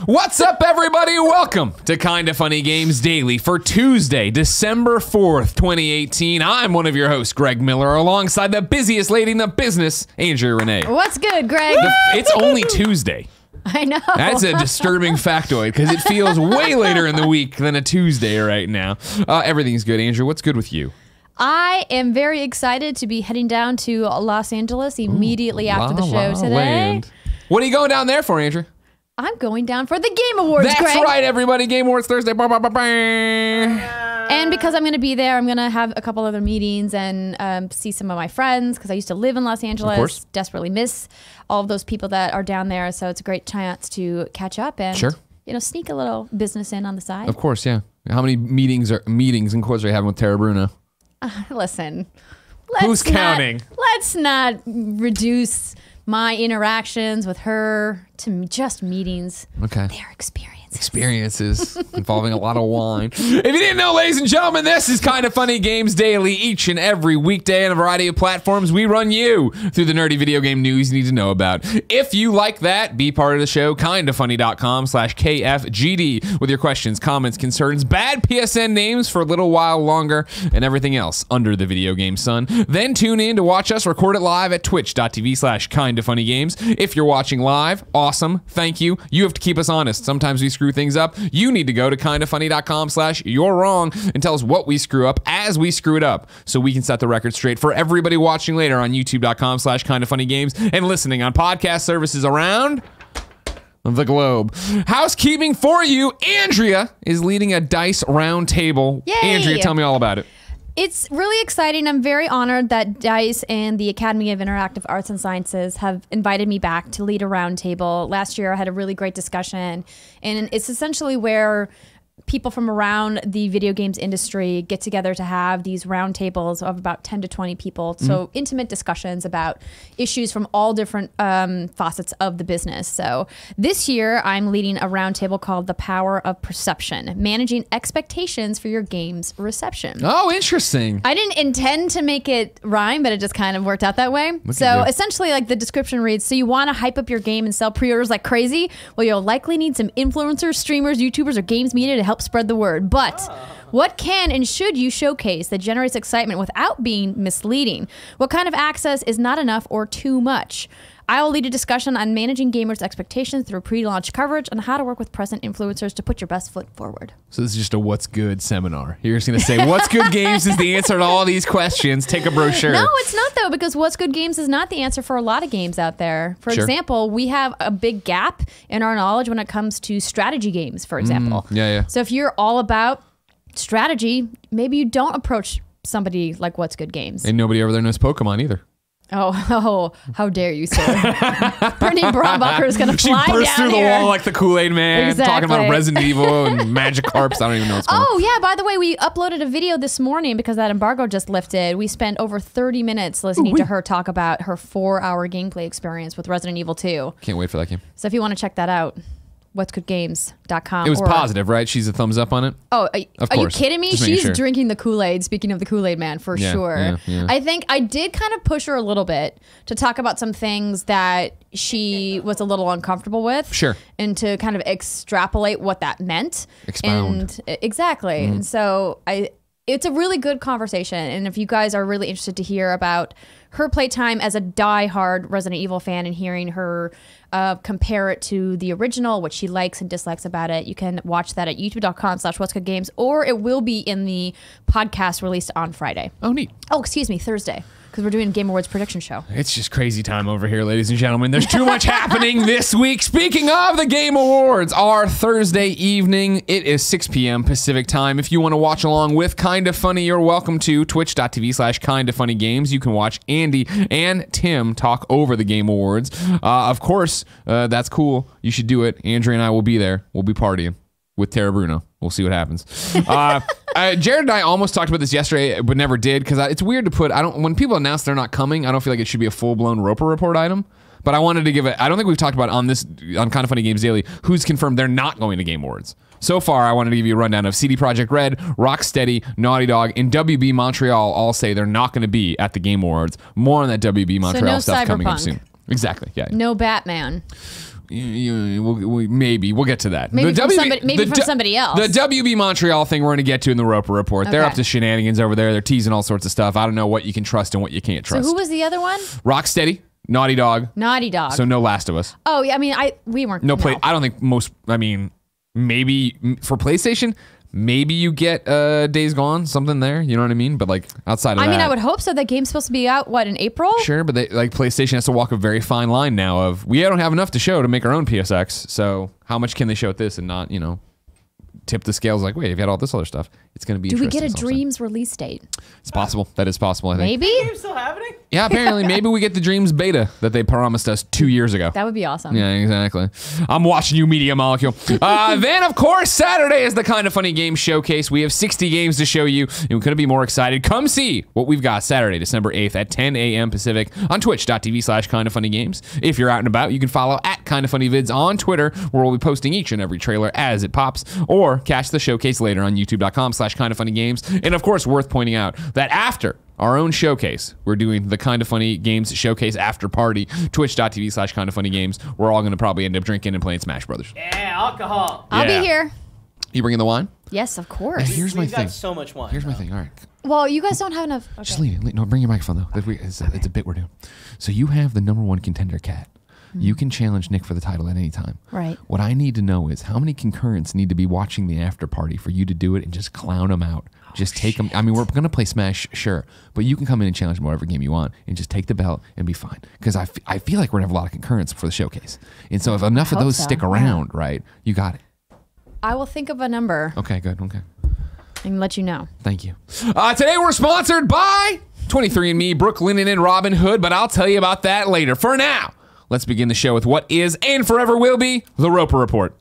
What's up, everybody? Welcome to Kinda Funny Games Daily for Tuesday, December 4th, 2018. I'm one of your hosts, Greg Miller, alongside the busiest lady in the business, Andrea Rene. What's good, Greg? It's only Tuesday. I know. That's a disturbing factoid because it feels way later in the week than a Tuesday right now. Everything's good. Andrew, what's good with you? I am very excited to be heading down to Los Angeles immediately after the show today. Land. What are you going down there for, Andrew? I'm going down for the Game Awards, That's Greg. right, everybody. Game Awards Thursday. And because I'm going to be there, I'm going to have a couple other meetings and see some of my friends because I used to live in Los Angeles. Of course. Desperately miss all of those people that are down there. So it's a great chance to catch up and you know, sneak a little business in on the side. Of course, yeah. How many meetings and quotes are you having with Tara Bruno? Listen. Who's counting? Let's not reduce my interactions with her to just meetings. Okay. They're Experiences involving a lot of wine. If you didn't know, ladies and gentlemen, this is Kinda Funny Games Daily. Each and every weekday on a variety of platforms, we run you through the nerdy video game news you need to know about. If you like that, be part of the show. kindafunny.com/KFGD with your questions, comments, concerns, bad PSN names for a little while longer, and everything else under the video game sun. Then tune in to watch us record it live at twitch.tv/kindafunnygames. If you're watching live, awesome. Thank you. You have to keep us honest. Sometimes we screw things up. You need to go to kindafunny.com/you're wrong and tell us what we screw up as we screw it up so we can set the record straight for everybody watching later on youtube.com/kindafunnygames and listening on podcast services around the globe. Housekeeping for you. Andrea is leading a dice round table. Yay! Andrea, tell me all about it. It's really exciting. I'm very honored that DICE and the Academy of Interactive Arts and Sciences have invited me back to lead a roundtable. Last year, I had a really great discussion, and it's essentially where people from around the video games industry get together to have these roundtables of about 10 to 20 people. So intimate discussions about issues from all different facets of the business. So this year, I'm leading a roundtable called The Power of Perception, Managing Expectations for Your Game's Reception. Oh, interesting. I didn't intend to make it rhyme, but it just kind of worked out that way. So essentially, like the description reads, so you want to hype up your game and sell pre-orders like crazy? Well, you'll likely need some influencers, streamers, YouTubers, or games media to help spread the word. But what can and should you showcase that generates excitement without being misleading? What kind of access is not enough or too much? I will lead a discussion on managing gamers' expectations through pre-launch coverage and how to work with present influencers to put your best foot forward. So this is just a what's good seminar. You're just going to say what's good games is the answer to all these questions. Take a brochure. No, it's not though, because what's good games is not the answer for a lot of games out there. For example, we have a big gap in our knowledge when it comes to strategy games, for example. So if you're all about strategy, maybe you don't approach somebody like What's Good Games. And nobody over there knows Pokemon either. Oh, how dare you, sir. Brittany Brombacher is going to fly down here. She burst through the wall like the Kool-Aid Man, talking about Resident Evil and Magikarps. I don't even know what's going on. Oh, yeah, by the way, we uploaded a video this morning because that embargo just lifted. We spent over 30 minutes listening to her talk about her 4-hour gameplay experience with Resident Evil 2. Can't wait for that game. So if you want to check that out, whatsgoodgames.com. It was positive, right? She's a thumbs up on it? Oh, are you kidding me? She's drinking the Kool-Aid, speaking of the Kool-Aid Man, for sure. I think I did kind of push her a little bit to talk about some things that she was a little uncomfortable with. And to kind of extrapolate what that meant. Expound. And exactly. And so it's a really good conversation. And if you guys are really interested to hear about her playtime as a die-hard Resident Evil fan and hearing her compare it to the original, what she likes and dislikes about it, you can watch that at youtube.com/whatsgoodgames, or it will be in the podcast released on Friday. Oh, neat. Oh, excuse me, Thursday, because we're doing Game Awards prediction show. It's just crazy time over here, ladies and gentlemen. There's too much happening this week. Speaking of the Game Awards, our Thursday evening, it is 6 p.m. Pacific time. If you want to watch along with Kinda Funny, you're welcome to twitch.tv/kindafunnygames. You can watch Andy and Tim talk over the Game Awards. Of course, that's cool. You should do it. Andrea and I will be there. We'll be partying with Tara Bruno. We'll see what happens. Jared and I almost talked about this yesterday, but never did, because it's weird to put. When people announce they're not coming, I don't feel like it should be a full-blown Roper Report item. But I wanted to give it. I don't think we've talked about on Kinda Funny Games Daily who's confirmed they're not going to Game Awards. So far, I wanted to give you a rundown of CD Projekt Red, Rocksteady, Naughty Dog, and WB Montreal all say they're not going to be at the Game Awards. More on that WB Montreal stuff coming up soon. Exactly, yeah. No Batman. Maybe we'll get to that. Maybe from somebody else. The WB Montreal thing we're going to get to in the Roper Report. Okay. They're up to shenanigans over there. They're teasing all sorts of stuff. I don't know what you can trust and what you can't trust. So who was the other one? Rocksteady, Naughty Dog. Naughty Dog. So no Last of Us. Oh yeah, I mean, we weren't. No play. I don't think most. I mean, maybe for PlayStation. Maybe you get Days Gone, something there. You know what I mean? But like outside of that, I mean, I would hope so. That game's supposed to be out in April? Sure, but PlayStation has to walk a very fine line now. Of we don't have enough to show to make our own PSX. So how much can they show at this and not tip the scales? Like, wait, if you had all this other stuff, it's going to be. Do we get a Dreams release date? It's possible. That is possible. I think. Maybe. Are you still happening? Yeah, apparently. Maybe we get the Dreams beta that they promised us 2 years ago. That would be awesome. Yeah, exactly. I'm watching you, Media Molecule. Then, of course, Saturday is the Kind of Funny Games Showcase. We have 60 games to show you, and we couldn't be more excited. Come see what we've got Saturday, December 8th at 10 a.m. Pacific on twitch.tv/kindoffunnygames. If you're out and about, you can follow at kindoffunnyvids on Twitter, where we'll be posting each and every trailer as it pops, or catch the showcase later on youtube.com/kindoffunnygames. And, of course, worth pointing out that after our own showcase, we're doing the Kind of Funny Games Showcase after party, twitch.tv/kindoffunnygames. We're all going to probably end up drinking and playing Smash Brothers. Yeah, alcohol. I'll be here. You bringing the wine? Yes, of course. Here's my thing. Got so much wine. Here's my thing. All right. Well, you guys don't have enough. Okay. Just leave it. No, bring your microphone, though. It's a bit we're doing. So you have the #1 contender cat. You can challenge Nick for the title at any time. Right. What I need to know is how many concurrents need to be watching the after party for you to do it and just clown them out. Just take them. I mean, we're going to play Smash, sure, but you can come in and challenge whatever game you want and just take the belt and be fine. Because I feel like we're going to have a lot of concurrents for the showcase. And so if enough of those stick around, right, you got it. I will think of a number. Okay, good. Okay. And let you know. Thank you. Today we're sponsored by 23andMe, Brooklinen, and Robin Hood, but I'll tell you about that later. For now, let's begin the show with what is and forever will be the Roper Report.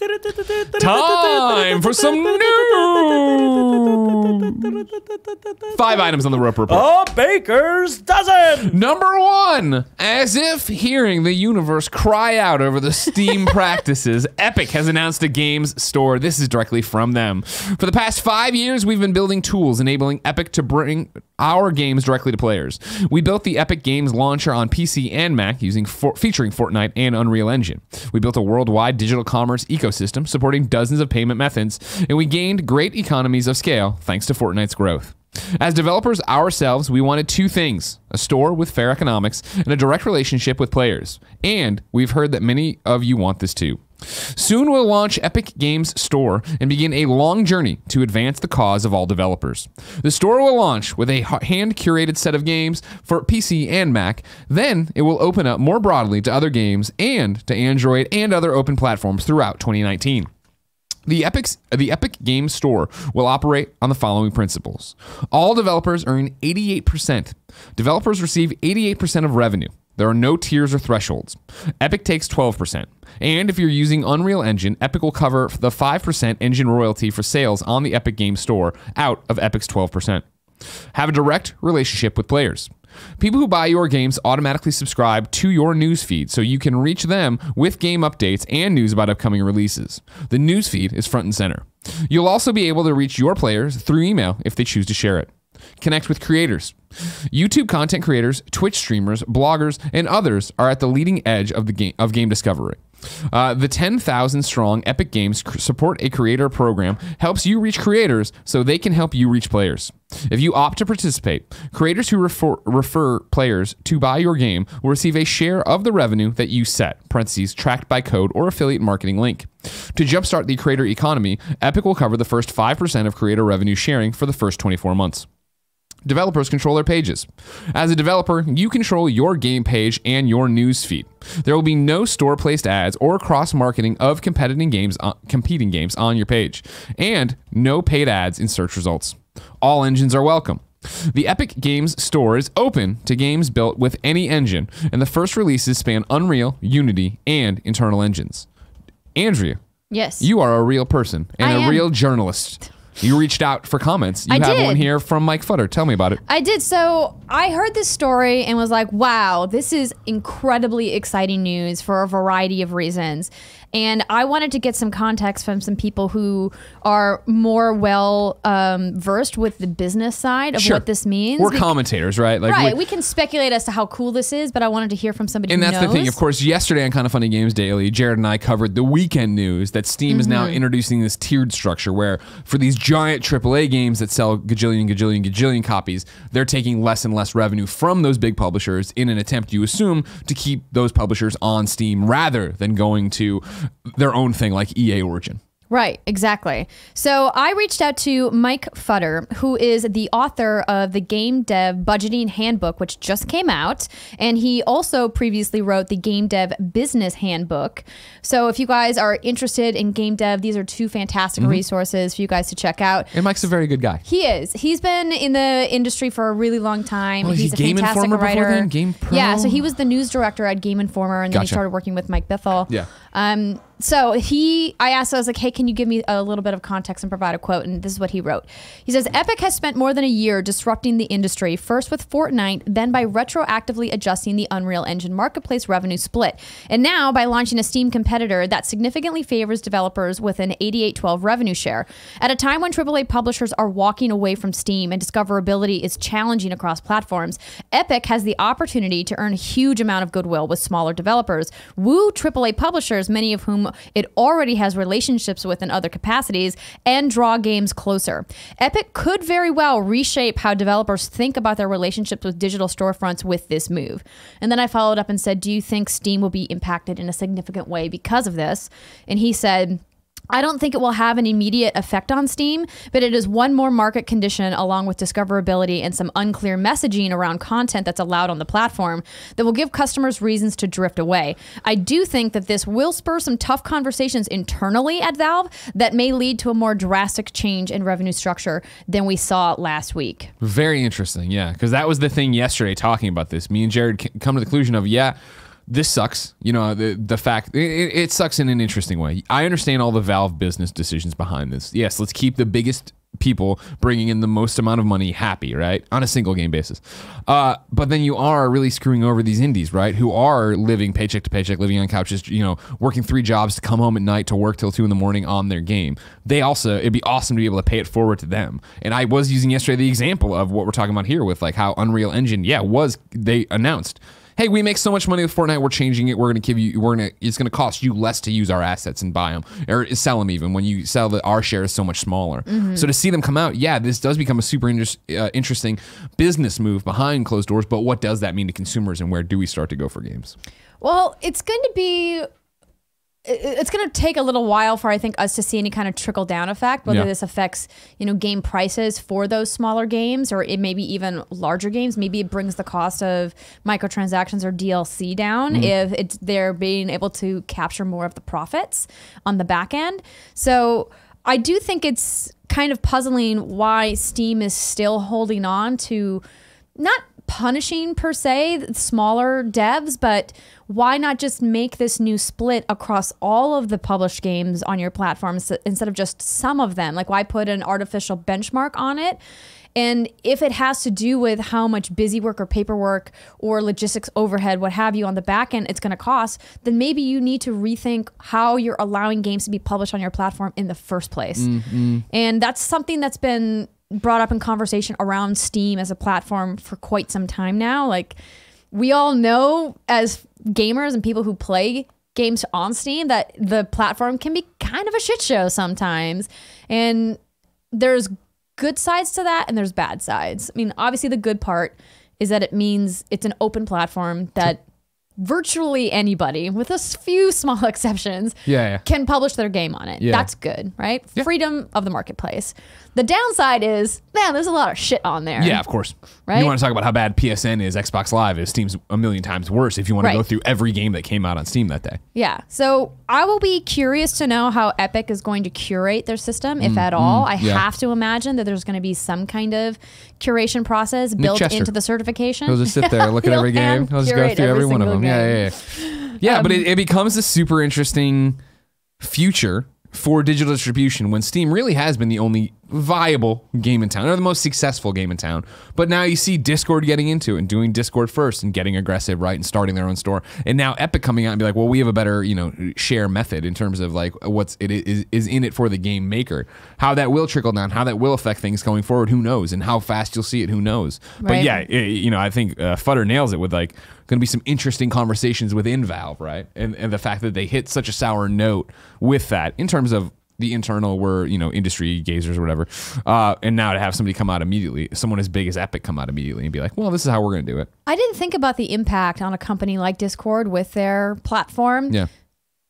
Time for some news. 5 items on the Roper Report. A baker's dozen. Number 1, as if hearing the universe cry out over the Steam practices, Epic has announced a games store. This is directly from them. For the past 5 years, we've been building tools enabling Epic to bring our games directly to players. We built the Epic Games launcher on PC and Mac featuring Fortnite and Unreal Engine. We built a worldwide digital commerce ecosystem supporting dozens of payment methods, and we gained great economies of scale thanks to Fortnite's growth. As developers ourselves, we wanted 2 things: a store with fair economics and a direct relationship with players. And we've heard that many of you want this too. Soon we'll launch Epic Games Store and begin a long journey to advance the cause of all developers. The store will launch with a hand-curated set of games for PC and Mac. Then it will open up more broadly to other games and to Android and other open platforms throughout 2019. The Epic Games Store will operate on the following principles. All developers earn 88%. Developers receive 88% of revenue. There are no tiers or thresholds. Epic takes 12%. And if you're using Unreal Engine, Epic will cover the 5% engine royalty for sales on the Epic Games Store out of Epic's 12%. Have a direct relationship with players. People who buy your games automatically subscribe to your newsfeed so you can reach them with game updates and news about upcoming releases. The newsfeed is front and center. You'll also be able to reach your players through email if they choose to share it. Connect with creators. YouTube content creators, Twitch streamers, bloggers, and others are at the leading edge of game discovery. The 10,000 strong Epic Games Support a Creator program helps you reach creators so they can help you reach players. If you opt to participate, creators who refer players to buy your game will receive a share of the revenue that you set, parentheses, tracked by code or affiliate marketing link. To jumpstart the creator economy, Epic will cover the first 5% of creator revenue sharing for the first 24 months. Developers control their pages. As a developer, you control your game page and your news feed. There will be no store-placed ads or cross-marketing of competing games on your page, and no paid ads in search results. All engines are welcome. The Epic Games Store is open to games built with any engine, and the first releases span Unreal, Unity, and internal engines. Andrea, yes, you are a real person and a real journalist. You reached out for comments. You have one here from Mike Futter. Tell me about it. I did. So I heard this story and was like, wow, this is incredibly exciting news for a variety of reasons. And I wanted to get some context from some people who are more well versed with the business side of what this means. We're commentators, right? Like we can speculate as to how cool this is, but I wanted to hear from somebody who knows. And that's the thing. Of course, yesterday on Kind of Funny Games Daily, Jared and I covered the weekend news that Steam is now introducing this tiered structure where for these giant AAA games that sell gajillion copies, they're taking less and less revenue from those big publishers in an attempt, you assume, to keep those publishers on Steam rather than going to their own thing like EA Origin. Right, exactly. So I reached out to Mike Futter, who is the author of the Game Dev Budgeting Handbook, which just came out. And he also previously wrote the Game Dev Business Handbook. So if you guys are interested in game dev, these are two fantastic resources for you guys to check out. And Mike's a very good guy. He is. He's been in the industry for a really long time. He's a Game fantastic Informer writer. Before then? Game Pro? Yeah, so he was the news director at Game Informer, and then he started working with Mike Bithell. Yeah. So I asked, I was like, hey, can you give me a little bit of context and provide a quote? And this is what he wrote. He says, Epic has spent more than a year disrupting the industry, first with Fortnite, then by retroactively adjusting the Unreal Engine marketplace revenue split. And now by launching a Steam competitor that significantly favors developers with an 88-12 revenue share. At a time when AAA publishers are walking away from Steam and discoverability is challenging across platforms, Epic has the opportunity to earn a huge amount of goodwill with smaller developers, woo AAA publishers, many of whom it already has relationships with in other capacities, and draw games closer. Epic could very well reshape how developers think about their relationships with digital storefronts with this move. And then I followed up and said, do you think Steam will be impacted in a significant way because of this? And he said, I don't think it will have an immediate effect on Steam, but it is one more market condition along with discoverability and some unclear messaging around content that's allowed on the platform that will give customers reasons to drift away. I do think that this will spur some tough conversations internally at Valve that may lead to a more drastic change in revenue structure than we saw last week. Very interesting, yeah, because that was the thing yesterday talking about this. Me and Jared come to the conclusion of, this sucks. You know, the fact, it sucks in an interesting way. I understand all the Valve business decisions behind this. Yes, let's keep the biggest people bringing in the most amount of money happy, right? On a single game basis. But then you are really screwing over these indies, right? Who are living paycheck to paycheck, living on couches, you know, working 3 jobs to come home at night to work till 2 in the morning on their game. They also, it'd be awesome to be able to pay it forward to them. And I was using yesterday the example of what we're talking about here with like how Unreal Engine, they announced, hey, we make so much money with Fortnite, we're changing it. It's going to cost you less to use our assets and buy them or sell them even when you sell our share is so much smaller. So to see them come out, this does become a super interesting business move behind closed doors. But what does that mean to consumers and where do we start to go for games? Well, it's going to take a little while for, I think, us to see any kind of trickle down effect, whether this affects, game prices for those smaller games or it maybe even larger games. Maybe it brings the cost of microtransactions or DLC down if they're being able to capture more of the profits on the back end. So I do think it's kind of puzzling why Steam is still holding on to not punishing per se smaller devs, but why not just make this new split across all of the published games on your platforms instead of just some of them? Like, why put an artificial benchmark on it? And if it has to do with how much busy work or paperwork or logistics overhead, what have you, on the back end it's going to cost, then maybe you need to rethink how you're allowing games to be published on your platform in the first place. And that's something that's been brought up in conversation around Steam as a platform for quite some time now. Like, we all know as gamers and people who play games on Steam that the platform can be kind of a shit show sometimes. And there's good sides to that and there's bad sides. I mean, obviously the good part is that it means it's an open platform that virtually anybody, with a few small exceptions, can publish their game on it. That's good, right? Freedom of the marketplace. The downside is, man, there's a lot of shit on there. Yeah, of course. Right? You want to talk about how bad PSN is, Xbox Live is, Steam's a million times worse if you want to go through every game that came out on Steam that day. Yeah. So I will be curious to know how Epic is going to curate their system, if at all. I have to imagine that there's going to be some kind of curation process built into the certification. He'll just sit there, look at every game. He'll just go through every one of them. Yeah, but it becomes a super interesting future for digital distribution when Steam really has been the only viable game in town. They're the most successful game in town. But now you see Discord getting into it and doing Discord first and getting aggressive, right, and starting their own store. And now Epic coming out and be like, well, we have a better, share method in terms of like what's it is in it for the game maker. How that will trickle down, how that will affect things going forward, who knows? And how fast you'll see it, who knows? Right. But yeah, I think Futter nails it with like going to be some interesting conversations within Valve, right? And the fact that they hit such a sour note with that in terms of the internal were, industry gazers or whatever. And now to have somebody come out immediately, someone as big as Epic come out immediately and be like, well, this is how we're going to do it. I didn't think about the impact on a company like Discord with their platform. Yeah.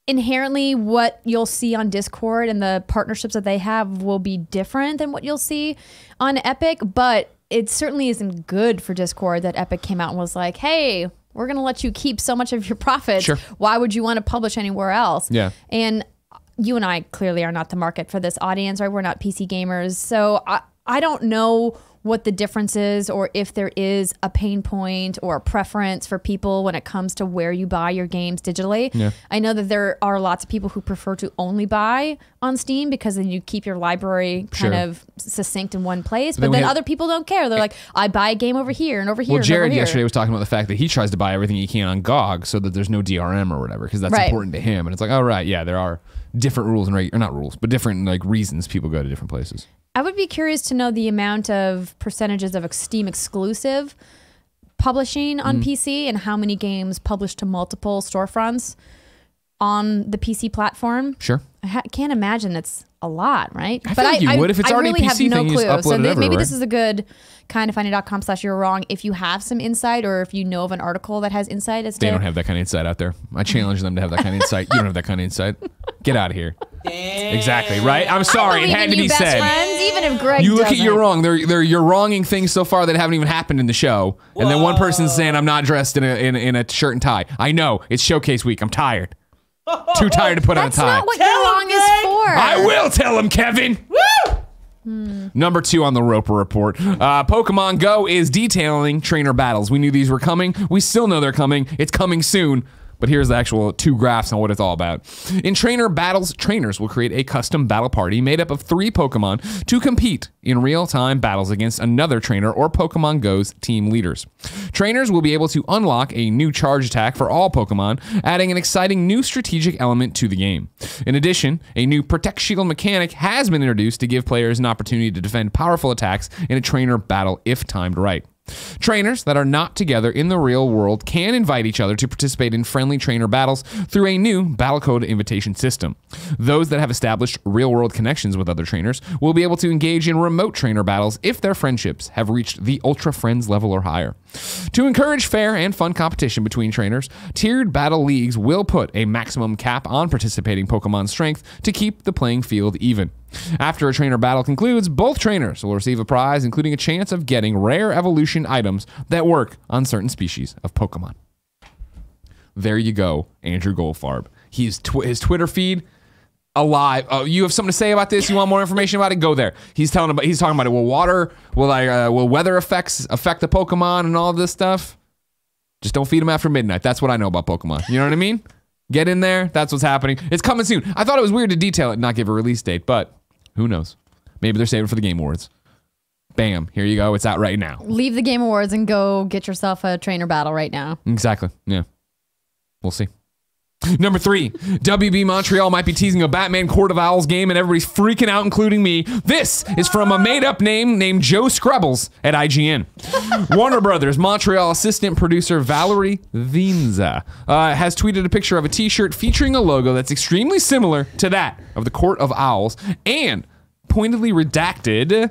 Inherently, what you'll see on Discord and the partnerships that they have will be different than what you'll see on Epic, but it certainly isn't good for Discord that Epic came out and was like, hey, we're going to let you keep so much of your profits. Sure. Why would you want to publish anywhere else? Yeah. And you and I clearly are not the market for this audience, right? We're not PC gamers. So I don't know what the difference is or if there is a pain point or a preference for people when it comes to where you buy your games digitally. Yeah. I know that there are lots of people who prefer to only buy on Steam because then you keep your library kind of succinct in one place. But then other people don't care. They're like, I buy a game over here and over here. Well, Jared over here. yesterday was talking about the fact that he tries to buy everything he can on GOG so that there's no DRM or whatever because that's important to him. And it's like, oh, right, yeah, there are different rules and or not rules, but different like reasons people go to different places. I would be curious to know the amount of percentages of Steam exclusive publishing on PC and how many games published to multiple storefronts on the PC platform. Sure. I can't imagine it's a lot, right? I feel like you would if it's already really a PC thing. You just upload so it everywhere, maybe right? this is a good kindoffunny.com/you're-wrong if you have some insight or if you know of an article that has insight as to... They don't have that kind of insight out there. I challenge them to have that kind of insight. You don't have that kind of insight. Get out of here. Damn. Exactly, right? I'm sorry. It had to be said. Friends, even if Greg you look doesn't. at you're wrong. They're you're wronging things so far that haven't even happened in the show. Whoa. And then one person's saying I'm not dressed in a shirt and tie. I know. It's showcase week. I'm tired. Too tired to put on a tie. That's not what you're wrong is for. I will tell him, Kevin. Woo! Number 2 on the Roper Report. Pokemon Go is detailing trainer battles. We knew these were coming. We still know they're coming. It's coming soon. But here's the actual 2 graphs on what it's all about. In trainer battles, trainers will create a custom battle party made up of 3 Pokemon to compete in real-time battles against another trainer or Pokemon Go's team leaders. Trainers will be able to unlock a new charge attack for all Pokemon, adding an exciting new strategic element to the game. In addition, a new Protect Shield mechanic has been introduced to give players an opportunity to defend powerful attacks in a trainer battle if timed right. Trainers that are not together in the real world can invite each other to participate in friendly trainer battles through a new battle code invitation system. Those that have established real-world connections with other trainers will be able to engage in remote trainer battles if their friendships have reached the Ultra Friends level or higher. To encourage fair and fun competition between trainers, tiered battle leagues will put a maximum cap on participating Pokemon strength to keep the playing field even. After a trainer battle concludes, both trainers will receive a prize, including a chance of getting rare evolution items that work on certain species of Pokemon. There you go, Andrew Goldfarb. His Twitter feed alive. Oh, you have something to say about this? You want more information about it? Go there. He's talking about it. Will weather effects affect the Pokemon and all this stuff? Just don't feed them after midnight. That's what I know about Pokemon. You know what I mean? Get in there. That's what's happening. It's coming soon. I thought it was weird to detail it and not give a release date, but who knows? Maybe they're saving it for the Game Awards. Bam. Here you go. It's out right now. Leave the Game Awards and go get yourself a trainer battle right now. Exactly. Yeah. We'll see. Number 3, WB Montreal might be teasing a Batman Court of Owls game and everybody's freaking out, including me. This is from a made-up name named Joe Skrebbels at IGN. Warner Brothers Montreal assistant producer Valerie Vinza has tweeted a picture of a t-shirt featuring a logo that's extremely similar to that of the Court of Owls and pointedly redacted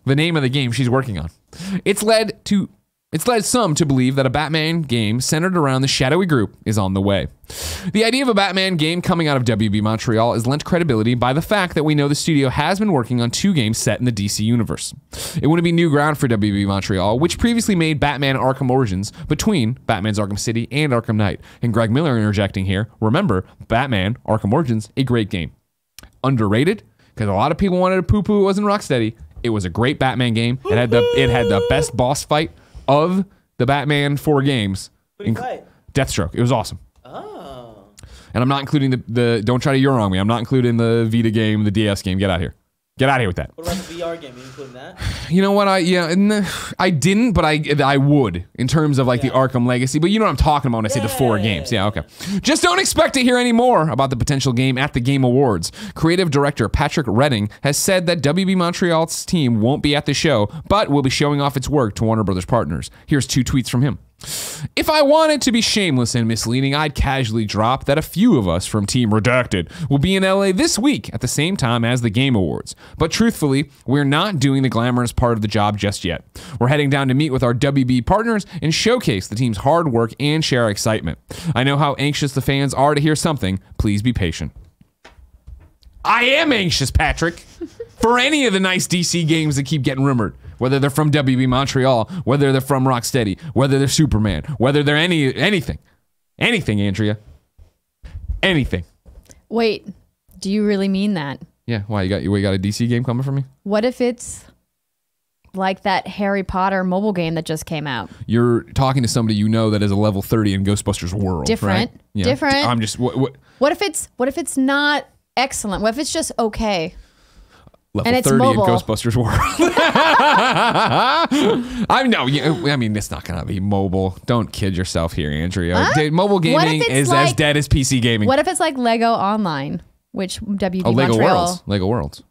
the name of the game she's working on. It's led some to believe that a Batman game centered around the shadowy group is on the way. The idea of a Batman game coming out of WB Montreal is lent credibility by the fact that we know the studio has been working on 2 games set in the DC universe. It wouldn't be new ground for WB Montreal, which previously made Batman Arkham Origins between Batman's Arkham City and Arkham Knight. And Greg Miller interjecting here, remember, Batman Arkham Origins, a great game. Underrated, because a lot of people wanted to poo-poo it wasn't Rocksteady. It was a great Batman game. It had the best boss fight of the Batman 4 games. Deathstroke. It was awesome. Oh. And I'm not including the don't try to Euro on me. I'm not including the Vita game, the DS game. Get out of here. Get out of here with that. What about the VR game? Are you including that? You know what? I didn't, but I would in terms of like the Arkham Legacy. But you know what I'm talking about when I say the 4 games. Yeah, okay. Just don't expect to hear any more about the potential game at the Game Awards. Creative director Patrick Redding has said that WB Montreal's team won't be at the show, but will be showing off its work to Warner Brothers partners. Here's 2 tweets from him. If I wanted to be shameless and misleading, I'd casually drop that a few of us from Team Redacted will be in LA this week at the same time as the Game Awards. But truthfully, we're not doing the glamorous part of the job just yet. We're heading down to meet with our WB partners and showcase the team's hard work and share our excitement. I know how anxious the fans are to hear something. Please be patient. I am anxious, Patrick, for any of the nice DC games that keep getting rumored. Whether they're from WB Montreal, whether they're from Rocksteady, whether they're Superman, whether they're anything. Anything, Andrea. Anything. Wait, do you really mean that? Yeah, why? You got a DC game coming for me? What if it's like that Harry Potter mobile game that just came out? You're talking to somebody you know that is a level 30 in Ghostbusters world, Different. Right? Yeah. Different. I'm just... What if it's not excellent? What if it's just okay? Level and it's 30 mobile. in Ghostbusters world. I mean, it's not gonna be mobile. Don't kid yourself here, Andrea. Huh? Mobile gaming is like, as dead as PC gaming. What if it's like Lego Online, which WB Lego Montreal Lego Worlds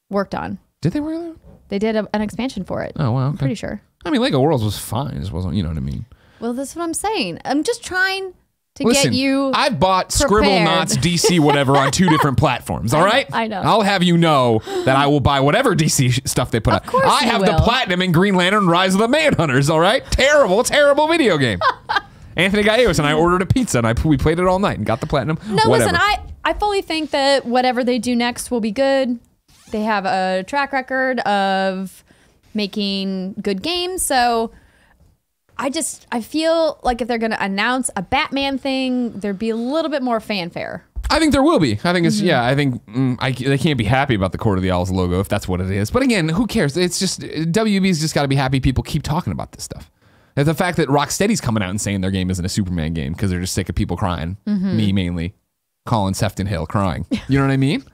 worked on? Did they really? They did an expansion for it. Oh wow, okay. I'm pretty sure. I mean, Lego Worlds was fine. It just wasn't. You know what I mean? Well, that's what I'm saying. I'm just trying to get you. I've bought prepared. Scribblenauts DC whatever on 2 different platforms. All right, I know. I'll have you know that I will buy whatever DC stuff they put out. Of course I you have will. the platinum in Green Lantern: Rise of the Manhunters. All right, terrible video game. Anthony Gallegos and I ordered a pizza and we played it all night and got the platinum. No, whatever. listen, I fully think that whatever they do next will be good. They have a track record of making good games, so I feel like if they're going to announce a Batman thing, there'd be a little bit more fanfare. I think there will be. I think it's I think they can't be happy about the Court of the Owls logo if that's what it is. But again, who cares? It's just WB's just got to be happy people keep talking about this stuff. And the fact that Rocksteady's coming out and saying their game isn't a Superman game because they're just sick of people crying. Me mainly, Colin Sefton Hill crying. You know what I mean?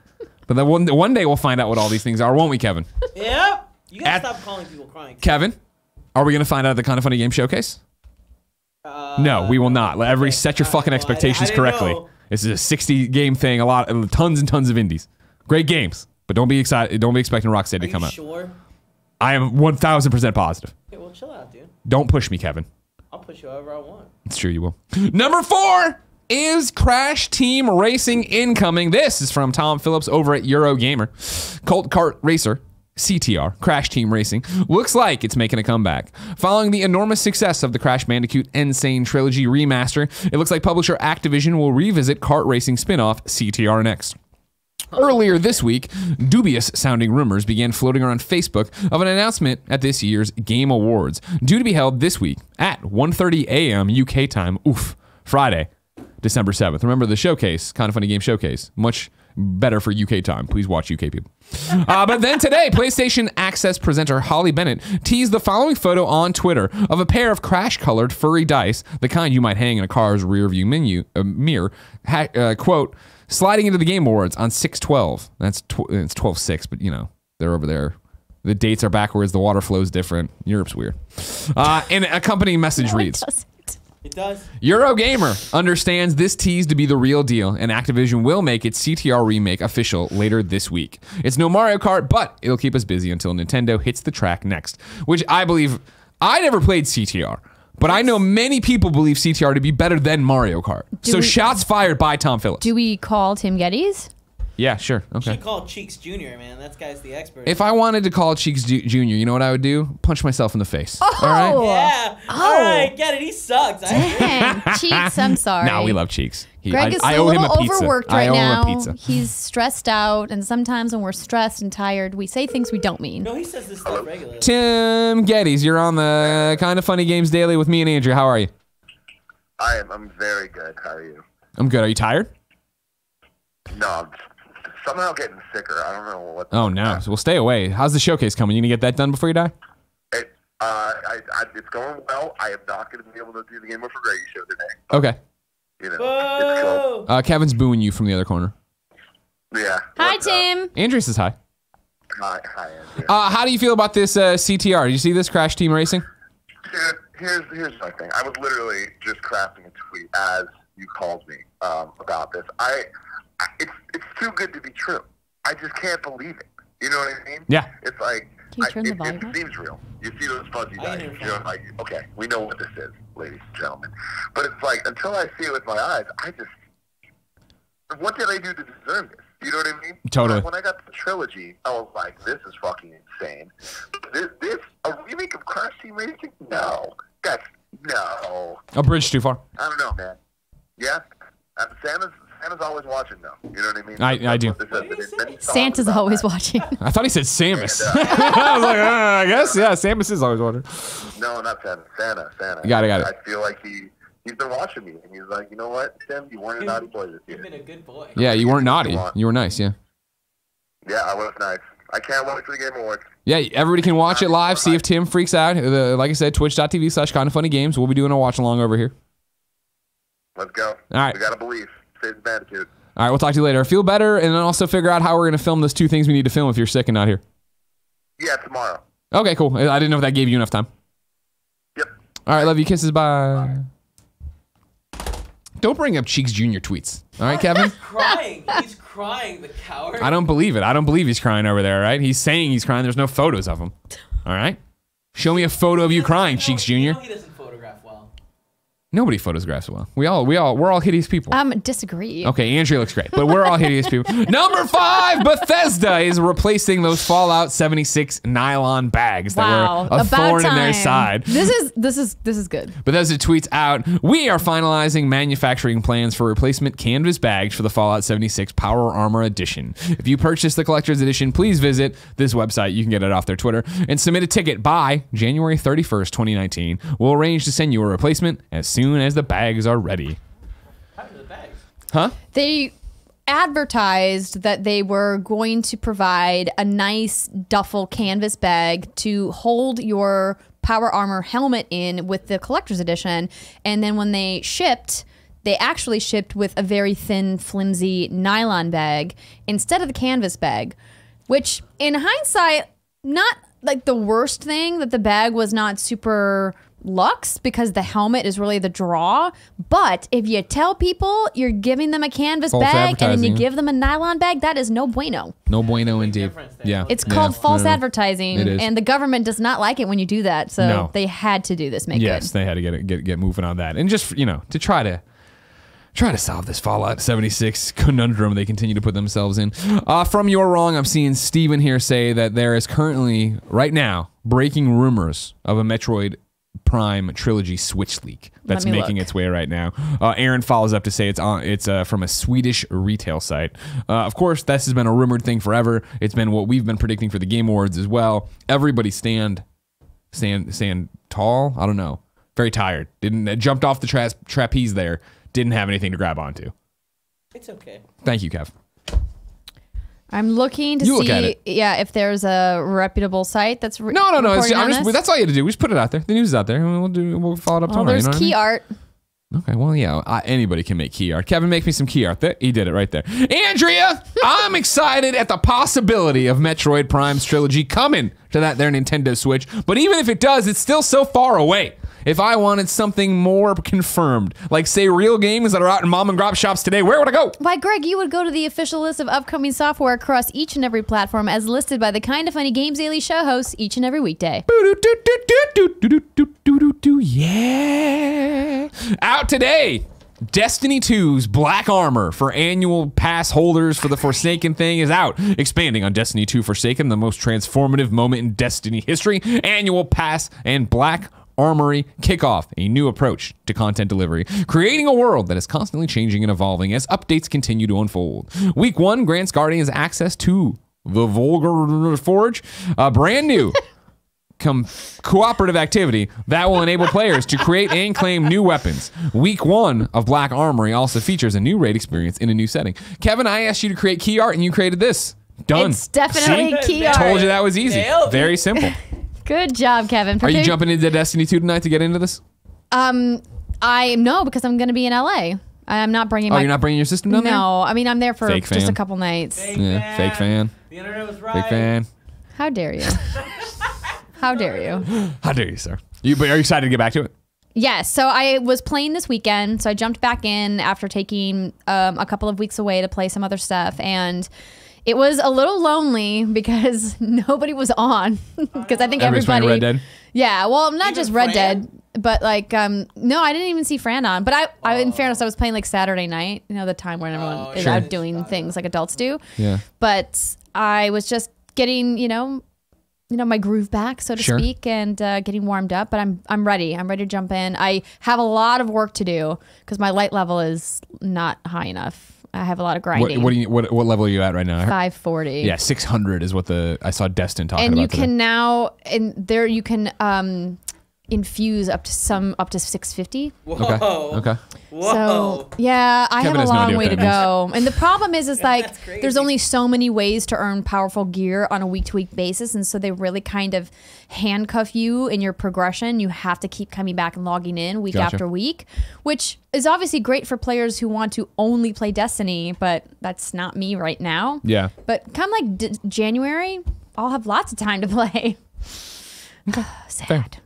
But then one day we'll find out what all these things are, won't we, Kevin? Yep. You gotta stop calling people crying. Kevin, are we going to find out at the Kind of Funny Game Showcase? No, we will not. Set your fucking expectations correctly. Know. This is a 60 game thing. Tons and tons of indies. Great games, but don't be excited. Don't be expecting Rocksteady to come out. Sure? I am 1,000% positive. Okay, well, chill out, dude. Don't push me, Kevin. I'll push you however I want. It's true, you will. Number 4 is Crash Team Racing incoming. This is from Tom Phillips over at EuroGamer. Cult Kart Racer. CTR, Crash Team Racing, looks like it's making a comeback. Following the enormous success of the Crash Bandicoot Insane Trilogy remaster, it looks like publisher Activision will revisit kart racing spin-off CTR next. Earlier this week, dubious-sounding rumors began floating around Facebook of an announcement at this year's Game Awards, due to be held this week at 1:30 a.m. UK time, Friday, December 7th. Remember the showcase, Kind of Funny Game Showcase, much better for UK time. Please watch UK people. But then today, PlayStation Access presenter Holly Bennett teased the following photo on Twitter of a pair of crash-colored furry dice, the kind you might hang in a car's rear-view mirror, quote, sliding into the Game Awards on 6/12. It's 12/6, but you know, they're over there. The dates are backwards. The water flow is different. Europe's weird. And a company message reads... It does. EuroGamer understands this tease to be the real deal, and Activision will make its CTR remake official later this week. It's no Mario Kart, but it'll keep us busy until Nintendo hits the track next, which I believe... I never played CTR, but I know many people believe CTR to be better than Mario Kart. Shots fired by Tom Phillips. Do we call Tim Geddes? Yeah, sure. You Okay. should call Cheeks Jr., man. That guy's the expert. If I wanted to call Cheeks Jr., you know what I would do? Punch myself in the face. Oh! All right? Yeah. Oh. All right, get it. He sucks. Dang. Cheeks, I'm sorry. No, we love Cheeks. Greg is I a owe him little a pizza. overworked I right owe him now. a pizza. He's stressed out, and sometimes when we're stressed and tired, we say things we don't mean. No, he says this stuff regularly. Tim Geddes, you're on the Kind of Funny Games Daily with me and Andrea. How are you? I'm very good. How are you? I'm good. Are you tired? No, I'm somehow getting sicker. I don't know what. Oh, no. So we'll stay away. How's the showcase coming? You gonna get that done before you die? It's going well. I am not going to be able to do the Game Over Greg show today. Okay. You know, it's cool. Kevin's booing you from the other corner. Yeah. Hi, What's up? Tim. Andrea says hi. Hi, Andrea. How do you feel about this CTR? Did you see this Crash Team Racing? Dude, here's my thing. I was literally just crafting a tweet as you called me about this. It's too good to be true. I just can't believe it. You know what I mean? Yeah. It's like Can you turn the volume it up? seems real. You see those fuzzy dice, hear you're like, okay, we know what this is, ladies and gentlemen. But it's like until I see it with my eyes, what did I do to deserve this? You know what I mean? Totally. When I got the trilogy, I was like, this is fucking insane. This a remake of Crash Team Racing? No. No. A bridge too far. I don't know, man. Yeah? Santa's always watching, though. You know what I mean? I do. Santa's always watching. I thought he said Samus. I was like, I guess, yeah, Samus is always watching. No, not Santa. Santa. Got it. I feel like he's been watching me, and he's like, you know what, Tim, you weren't a naughty boy this year. You've been a good boy. Yeah, you weren't naughty. You were nice, yeah. Yeah, I was nice. I can't wait for the Game Awards. Yeah, everybody can watch it live, see if Tim freaks out. Like I said, twitch.tv/kindoffunnygames. We'll be doing a watch along over here. Let's go. All right. We got to believe. Save the attitude. All right, we'll talk to you later. Feel better, and then also figure out how we're going to film those 2 things we need to film if you're sick and not here. Yeah, tomorrow. Okay, cool. I didn't know if that gave you enough time. Yep. All right, love you. Kisses. Bye. Don't bring up Cheeks Jr. tweets. All right, Kevin? He's crying. He's crying, the coward. I don't believe it. I don't believe he's crying over there, all right? He's saying he's crying. There's no photos of him. All right? Show me a photo of you crying, Cheeks Jr. You know he doesn't photograph well. Nobody photographs well. We're all hideous people. Disagree. Okay, Andrea looks great, but we're all hideous people. Number 5, Bethesda is replacing those Fallout 76 nylon bags that were a about thorn in their time. side. This is good. Bethesda tweets out, "We are finalizing manufacturing plans for replacement canvas bags for the Fallout 76 Power Armor Edition. If you purchase the collector's edition, please visit this website. You can get it off their Twitter and submit a ticket by January 31st, 2019. We'll arrange to send you a replacement as soon as the bags are ready." How are the bags? Huh? They advertised that they were going to provide a nice duffel canvas bag to hold your Power Armor helmet in with the collector's edition, and then when they actually shipped with a very thin, flimsy nylon bag instead of the canvas bag, which in hindsight, not like the worst thing that the bag was not super luxe because the helmet is really the draw. But if you tell people you're giving them a canvas False bag and then you advertising. give them a nylon bag, that is no bueno. No bueno indeed. difference there. Yeah. It's called false Yeah. advertising, It is. and the government does not like it when you do that. So No. they had to do this. Make Yes, good. they had to get moving on that, and just to try to solve this Fallout 76 conundrum they continue to put themselves in. From Your Wrong, I'm seeing Steven here say that there is currently, right now, breaking rumors of a Metroid Prime trilogy Switch leak that's Let me making look. its way right now. Aaron follows up to say it's from a Swedish retail site. Of course, this has been a rumored thing forever. It's been what we've been predicting for the Game Awards as well. Everybody stand tall. I don't know. Very tired. Jumped off the trapeze there. Didn't have anything to grab onto. It's okay. Thank you, Kev. I'm looking to You look at see, it. if there's a reputable site that's No. That's That's all you had to do. We just put it out there. The news is out there. And we'll follow it up tomorrow. there's you know what I key mean? art. Okay, well, yeah, anybody can make key art. Kevin, make me some key art. He did it right there. Andrea, I'm excited at the possibility of Metroid Prime's trilogy coming to their Nintendo Switch. But even if it does, it's still so far away. If I wanted something more confirmed, like say real games that are out in mom and grop shops today, where would I go? Why, Greg, you would go to the official list of upcoming software across each and every platform as listed by the Kinda Funny Games Daily show hosts each and every weekday. Yeah. Out today. Destiny 2's Black Armor for annual pass holders for the Forsaken thing is out. Expanding on Destiny 2 Forsaken, the most transformative moment in Destiny history. Annual pass and Black Armory kickoff, a new approach to content delivery, creating a world that is constantly changing and evolving as updates continue to unfold. Week 1 grants Guardians access to the Vulgar Forge, a brand new cooperative activity that will enable players to create and claim new weapons. Week 1 of Black Armory also features a new raid experience in a new setting. Kevin, I asked you to create key art and you created this. Done. It's definitely See? key art. Told you that was easy. Nailed it. Very simple. Good job, Kevin. Are you jumping into Destiny 2 tonight to get into this? No, because I'm going to be in LA. I'm not bringing my... You're not bringing your system down there? No, I mean, I'm there for Fake just fan. a couple nights. Fake Yeah, fan. fake fan. The internet was right. Fake fan. How dare you? How dare you? How dare you, sir? But are you excited to get back to it? Yes. So I was playing this weekend. So I jumped back in after taking a couple of weeks away to play some other stuff. And it was a little lonely because nobody was on. Because I think Everybody's playing everybody. Red Dead? Yeah. Well, not Even just Red Fran? Dead, but like, no, I didn't even see Fran on. But in fairness, I was playing like Saturday night, you know, the time when everyone is Sure. out doing things like adults do. Yeah. But I was just getting, you know, my groove back, so to Sure. speak, and getting warmed up. But I'm ready. I'm ready to jump in. I have a lot of work to do because my light level is not high enough. I have a lot of grinding. What level are you at right now? 540. Yeah, 600 is what I saw Destin talking And about you today. can now, and there you can infuse up to 650. Whoa. Okay. Whoa. So yeah, I Kevin have has a no long idea way what to that means. go. And the problem is like That's crazy. there's only so many ways to earn powerful gear on a week-to-week basis, and so they really kind of handcuff you in your progression. You have to keep coming back and logging in week Gotcha. after week, which is obviously great for players who want to only play Destiny, but that's not me right now. Yeah. But come like January, I'll have lots of time to play. Sad.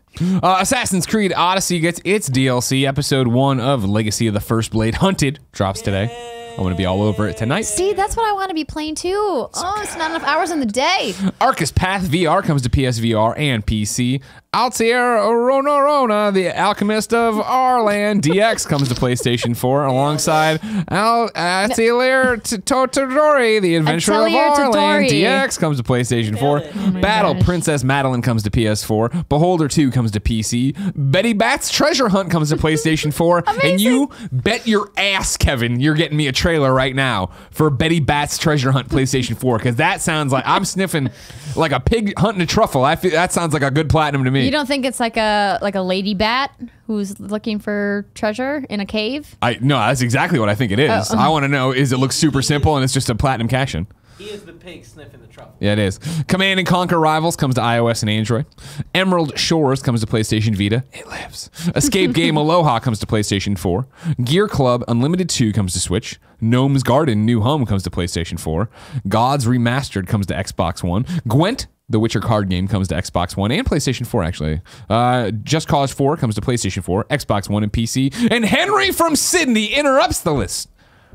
Assassin's Creed Odyssey gets its DLC. Episode 1 of Legacy of the First Blade Hunted drops today. I'm going to be all over it tonight. See, that's what I want to be playing too. It's not enough hours in the day. Arcus Path VR comes to PSVR and PC. Altair Rona, the Alchemist of Arlan DX comes to PlayStation 4 alongside Atelier Totodori, the Adventure of Atelier Arlan Tottori. DX comes to PlayStation 4. Battle gosh. Princess Madeline comes to PS4. Beholder 2 comes to PC. Betty Bat's Treasure Hunt comes to PlayStation 4. And you bet your ass, Kevin, you're getting me a trailer right now for Betty Bat's Treasure Hunt PlayStation 4, because that sounds like I'm sniffing like a pig hunting a truffle. I feel that sounds like a good platinum to me. You don't think it's like a lady bat who's looking for treasure in a cave? No, that's exactly what I think it is. I want to know, is it looks super simple and it's just a platinum cash-in? He is the pig sniffing the truffle. Yeah, it is. Command and Conquer Rivals comes to iOS and Android. Emerald Shores comes to PlayStation Vita. It lives. Escape Game Aloha comes to PlayStation 4. Gear Club Unlimited 2 comes to Switch. Gnome's Garden New Home comes to PlayStation 4. Gods Remastered comes to Xbox One. Gwent, the Witcher card game, comes to Xbox One and PlayStation 4, actually. Just Cause 4 comes to PlayStation 4, Xbox One, and PC. And Henry from Sydney interrupts the list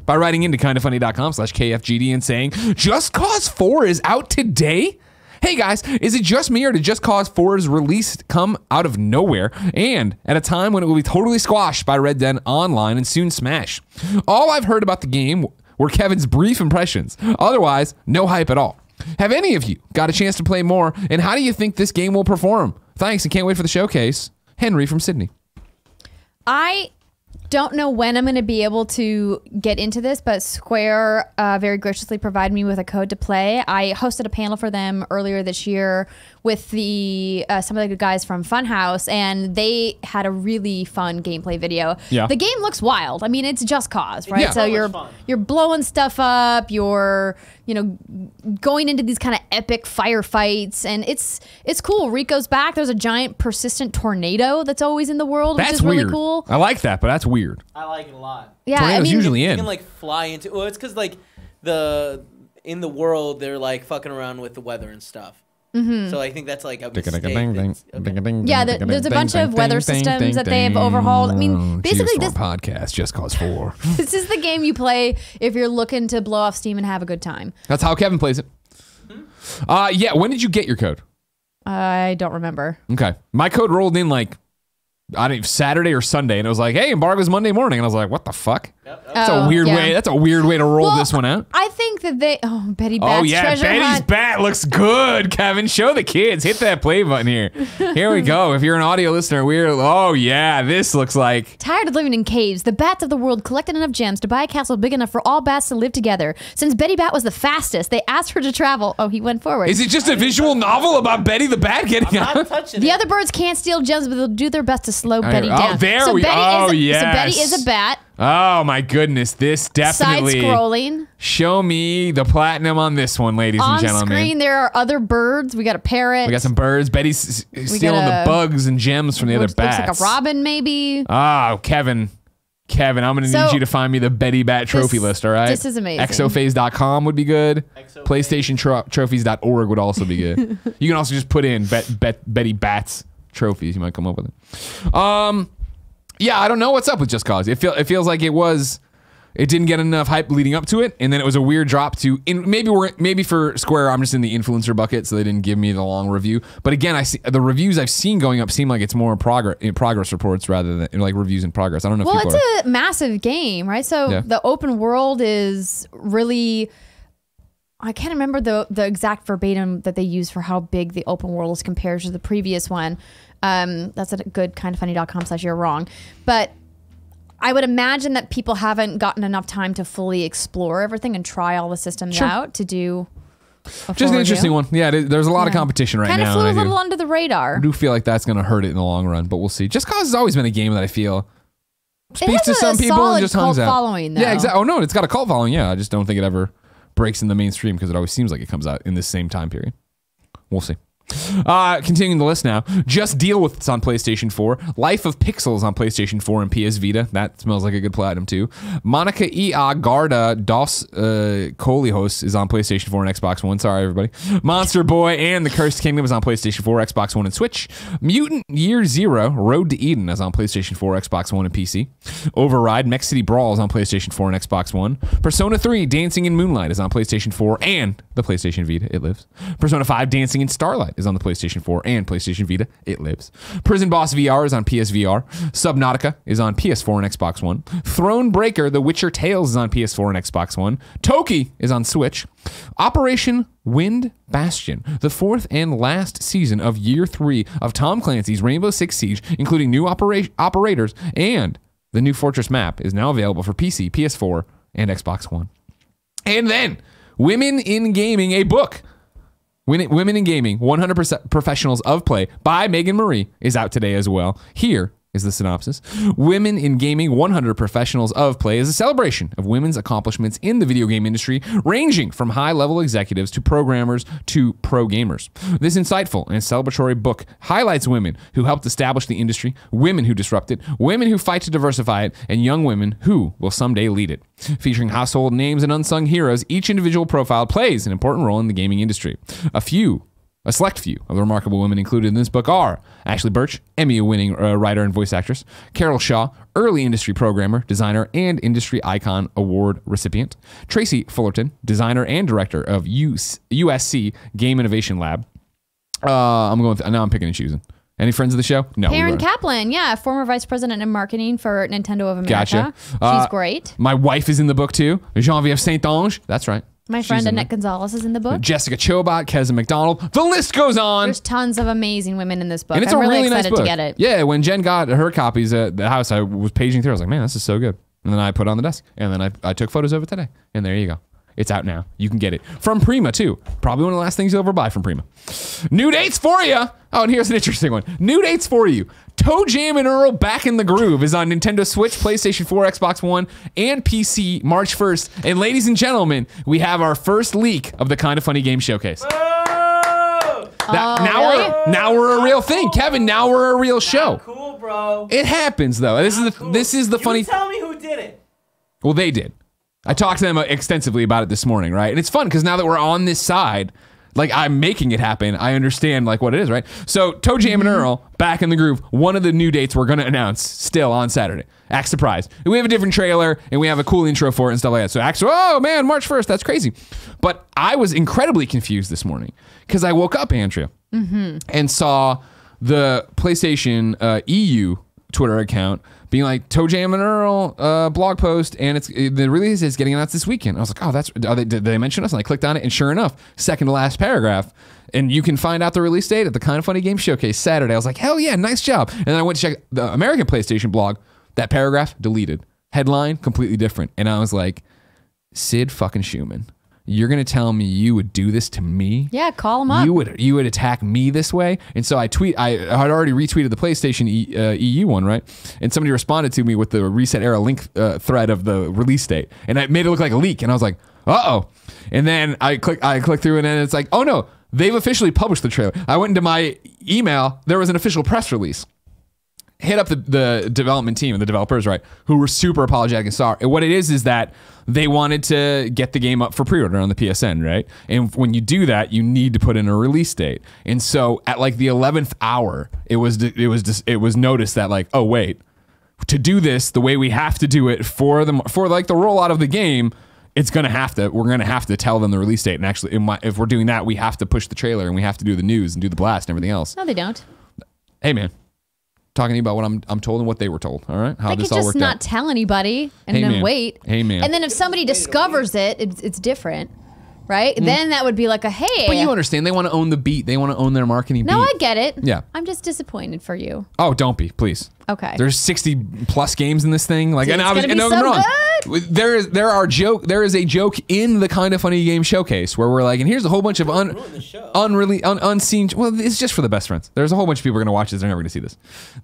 by writing into kindafunny.com/KFGD and saying, Just Cause 4 is out today? Hey guys, is it just me, or did Just Cause 4's release come out of nowhere and at a time when it will be totally squashed by Red Dead Online and soon Smash? All I've heard about the game were Kevin's brief impressions. Otherwise, no hype at all. Have any of you got a chance to play more, and how do you think this game will perform? Thanks, and can't wait for the showcase. Henry from Sydney. I don't know when I'm going to be able to get into this, but Square very graciously provided me with a code to play. I hosted a panel for them earlier this year with some of the guys from Funhouse, and they had a really fun gameplay video. Yeah. The game looks wild. I mean, it's Just Cause, right? Yeah. So So much fun. you're blowing stuff up. You're going into these kind of epic firefights, and it's cool. Rico's back. There's a giant persistent tornado that's always in the world, which That's is really weird. cool. I like that, but that's weird. I like it a lot. Yeah, Tornadoes I mean, usually You in. can like fly into. Well, it's because like in the world they're like fucking around with the weather and stuff. So I think that's like a mistake. yeah, there's a bunch of weather systems that they have overhauled. I mean, basically this podcast, Just Cause 4. this is the game you play if you're looking to blow off steam and have a good time. That's how Kevin plays it. Yeah, when did you get your code? I don't remember. Okay. My code rolled in like, I don't know, Saturday or Sunday, and it was like, hey, embargo's Monday morning. And I was like, what the fuck? That's a weird way. That's a weird way to roll this one out. I think that Betty Bat's Oh yeah, Treasure Betty's Hunt. bat looks good, Kevin. Show the kids. Hit that play button here. Here we go. If you're an audio listener, oh yeah, this looks like. Tired of living in caves, the bats of the world collected enough gems to buy a castle big enough for all bats to live together. Since Betty Bat was the fastest, they asked her to travel. Oh, he went forward. Is it just a visual novel about Betty the bat getting I'm out? not touching The it. other birds can't steal gems, but they'll do their best to slow Betty oh, down. there so we- Betty oh, is a, yes. So Betty is a bat. Oh my goodness, this definitely. Side-scrolling. Show me the platinum on this one, ladies and On gentlemen. screen, there are other birds. We got a parrot. We got some birds. Betty's stealing got the a- bugs and gems from the other which looks bats. like a robin, maybe. Oh, Kevin. Kevin, I'm going to need you to find me the Betty Bat trophy list, all right? This is amazing. Exophase.com would be good. PlayStation Trophies.org would also be good. You can also just put in Betty Bat's trophies. You might come up with it. Yeah, I don't know what's up with Just Cause. It feels like it didn't get enough hype leading up to it, and then it was a weird drop to. Maybe for Square, I'm just in the influencer bucket, so they didn't give me the long review. But again, I see the reviews I've seen going up seem like it's more progress reports rather than like reviews in progress. I don't know. Well, it's a massive game, right? So the open world is really. I can't remember the exact verbatim that they use for how big the open world is compared to the previous one. That's a good kindoffunny.com/you're wrong, but. I would imagine that people haven't gotten enough time to fully explore everything and try all the systems out to do a just an interesting one. Yeah, there's a lot of competition right now. Kind of flew a little under the radar. I do feel like that's going to hurt it in the long run, but we'll see. Just Cause has always been a game that I feel speaks to some people and just hangs out. Following, though. Yeah, exactly. Oh no, it's got a cult following. Yeah, I just don't think it ever breaks in the mainstream because it always seems like it comes out in this same time period. We'll see. Continuing the list now. Just Deal With It's on PlayStation 4. Life of Pixels on PlayStation 4 and PS Vita. That smells like a good platinum too. Monica Ea Garda dos Colijos is on PlayStation 4 and Xbox One. Sorry, everybody. Monster Boy and The Cursed Kingdom is on PlayStation 4, Xbox One, and Switch. Mutant Year Zero Road to Eden is on PlayStation 4, Xbox One, and PC. Override Mech City Brawl is on PlayStation 4 and Xbox One. Persona 3 Dancing in Moonlight is on PlayStation 4 and the PlayStation Vita. It lives. Persona 5 Dancing in Starlight is on the PlayStation 4 and PlayStation Vita. It lives. Prison Boss VR is on PSVR. Subnautica is on PS4 and Xbox One. Throne Breaker The Witcher Tales is on PS4 and Xbox One. Toki is on Switch. Operation Wind Bastion, the fourth and last season of Year 3 of Tom Clancy's Rainbow Six Siege, including new operators and the new Fortress map, is now available for PC, PS4, and Xbox One. And then, Women in Gaming, a book. Women in Gaming, 100% Professionals of Play by Megan Marie is out today as well. Here is the synopsis. Women in Gaming, 100 Professionals of Play is a celebration of women's accomplishments in the video game industry, ranging from high-level executives to programmers to pro gamers. This insightful and celebratory book highlights women who helped establish the industry, women who disrupt it, women who fight to diversify it, and young women who will someday lead it. Featuring household names and unsung heroes, each individual profile plays an important role in the gaming industry. A select few of the remarkable women included in this book are Ashley Birch, Emmy-winning writer and voice actress; Carol Shaw, early industry programmer, designer, and industry icon award recipient; Tracy Fullerton, designer and director of USC Game Innovation Lab. Now I'm picking and choosing. Any friends of the show? No. Perrin Kaplan, former vice president in marketing for Nintendo of America. Gotcha. She's great. My wife is in the book too. Genevieve Saint-Onge. That's right. My friend Annette Gonzalez is in the book. Jessica Chobot, Keza McDonald. The list goes on. There's tons of amazing women in this book. And it's I'm a really really excited nice book. to get it. Yeah, when Jen got her copies at the house, I was paging through. I was like, man, this is so good. And then I put it on the desk. And then I took photos of it today. And there you go. It's out now. You can get it from Prima too. Probably one of the last things you'll ever buy from Prima. New dates for you. Oh, and here's an interesting one. New dates for you. Toe Jam and Earl Back in the Groove is on Nintendo Switch, PlayStation 4, Xbox One, and PC March 1st. And ladies and gentlemen, we have our first leak of the Kind of Funny Game Showcase. Now we're a real thing, Kevin. Now we're a real show. Cool, bro. It happens though. This is the funny. Tell me who did it. Well, they did. I talked to them extensively about it this morning, right? And it's fun because now that we're on this side, like I'm making it happen, I understand like what it is, right? So Toe Jam and Earl, Back in the Groove, one of the new dates we're going to announce still on Saturday. Act surprised. And we have a different trailer and we have a cool intro for it and stuff like that. So act, oh man, March 1st, that's crazy. But I was incredibly confused this morning because I woke up, Andrea, and saw the PlayStation EU Twitter account being like Toe Jam and Earl blog post, and the release is getting announced this weekend. I was like, oh, did they mention us? And I clicked on it, and sure enough, second to last paragraph, and you can find out the release date at the Kind of Funny Game Showcase Saturday. I was like, hell yeah, nice job. And then I went to check the American PlayStation blog. That paragraph deleted. Headline completely different. And I was like, Sid fucking Schumann, you're gonna tell me you would do this to me? Yeah, call him up. You would attack me this way? And so I had already retweeted the PlayStation EU one, right? And somebody responded to me with the Reset Era link thread of the release date, and I made it look like a leak. And I was like, uh-oh. And then I click through, and then it's like, oh no, they've officially published the trailer. I went into my email. There was an official press release. hit up the development team and the developers, right, who were super apologetic and sorry. And what it is that they wanted to get the game up for pre-order on the PSN, right? And when you do that, you need to put in a release date. And so at like the 11th hour, it was noticed that like, oh wait, to do this the way we have to do it for like the rollout of the game, we're gonna have to tell them the release date. And actually, if we're doing that, we have to push the trailer and we have to do the news and do the blast and everything else. No, they don't. Hey man, talking to you about what I'm told and what they were told. All right, how this all worked out. They could just not tell anybody and then wait. Hey man. And then if somebody discovers it's different, right? Then that would be like a hey. But you understand, they want to own the beat. They want to own their marketing beat. No, I get it. Yeah. I'm just disappointed for you. Oh, don't be, please. Okay. There's 60 plus games in this thing. Like, Dude, and it's don't gonna get me be wrong. so good. There is a joke in the Kind of Funny Game showcase where we're like, and here's a whole bunch of unseen. Well, it's just for the best friends. There's a whole bunch of people are going to watch this. They're never going to see this.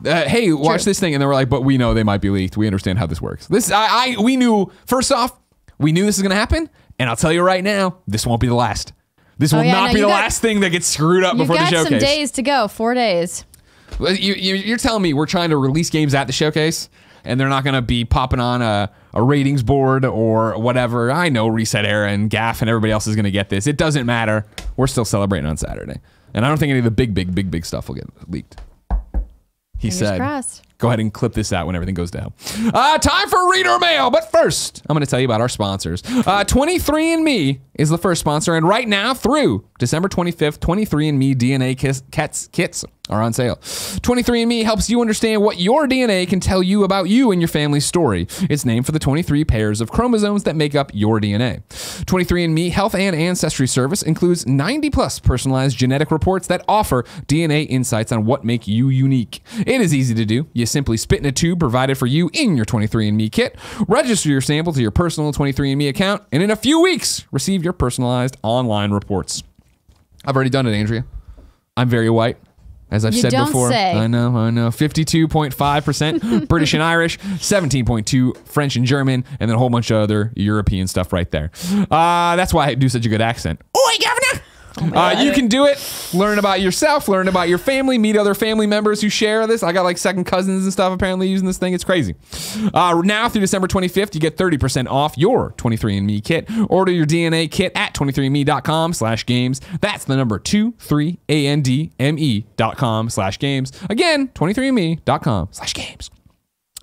Hey, watch this thing, and then we're like, but we know they might be leaked. We understand how this works. We knew. First off, we knew this was going to happen, and I'll tell you right now, this won't be the last. This will not be the last thing that gets screwed up before the showcase. You got some days to go. 4 days. You're telling me we're trying to release games at the showcase and they're not going to be popping on a ratings board or whatever? I know Reset Era and GAF and everybody else is going to get this. It doesn't matter. We're still celebrating on Saturday. And I don't think any of the big stuff will get leaked. He said, crossed. Go ahead and clip this out when everything goes down. Time for reader mail. But first, I'm going to tell you about our sponsors. 23andMe is the first sponsor. And right now through December 25th, 23andMe DNA kits are on sale. 23andMe helps you understand what your DNA can tell you about you and your family's story. It's named for the 23 pairs of chromosomes that make up your DNA. 23andMe Health and Ancestry Service includes 90+ personalized genetic reports that offer DNA insights on what make you unique. It is easy to do. You simply spit in a tube provided for you in your 23andMe kit, register your sample to your personal 23andMe account, and in a few weeks, receive your personalized online reports. I've already done it, Andrea. I'm very white. As I've said before, say. I know. 52.5% British and Irish, 17.2% French and German, and then a whole bunch of other European stuff right there. That's why I do such a good accent. Oi, governor! You can do it. Learn about yourself, learn about your family, meet other family members who share this. I got like second cousins and stuff apparently using this thing. It's crazy. Now through December 25th, you get 30% off your 23andMe kit. Order your DNA kit at 23andme.com/games. That's the number 23andme.com/games. Again, 23andme.com/games.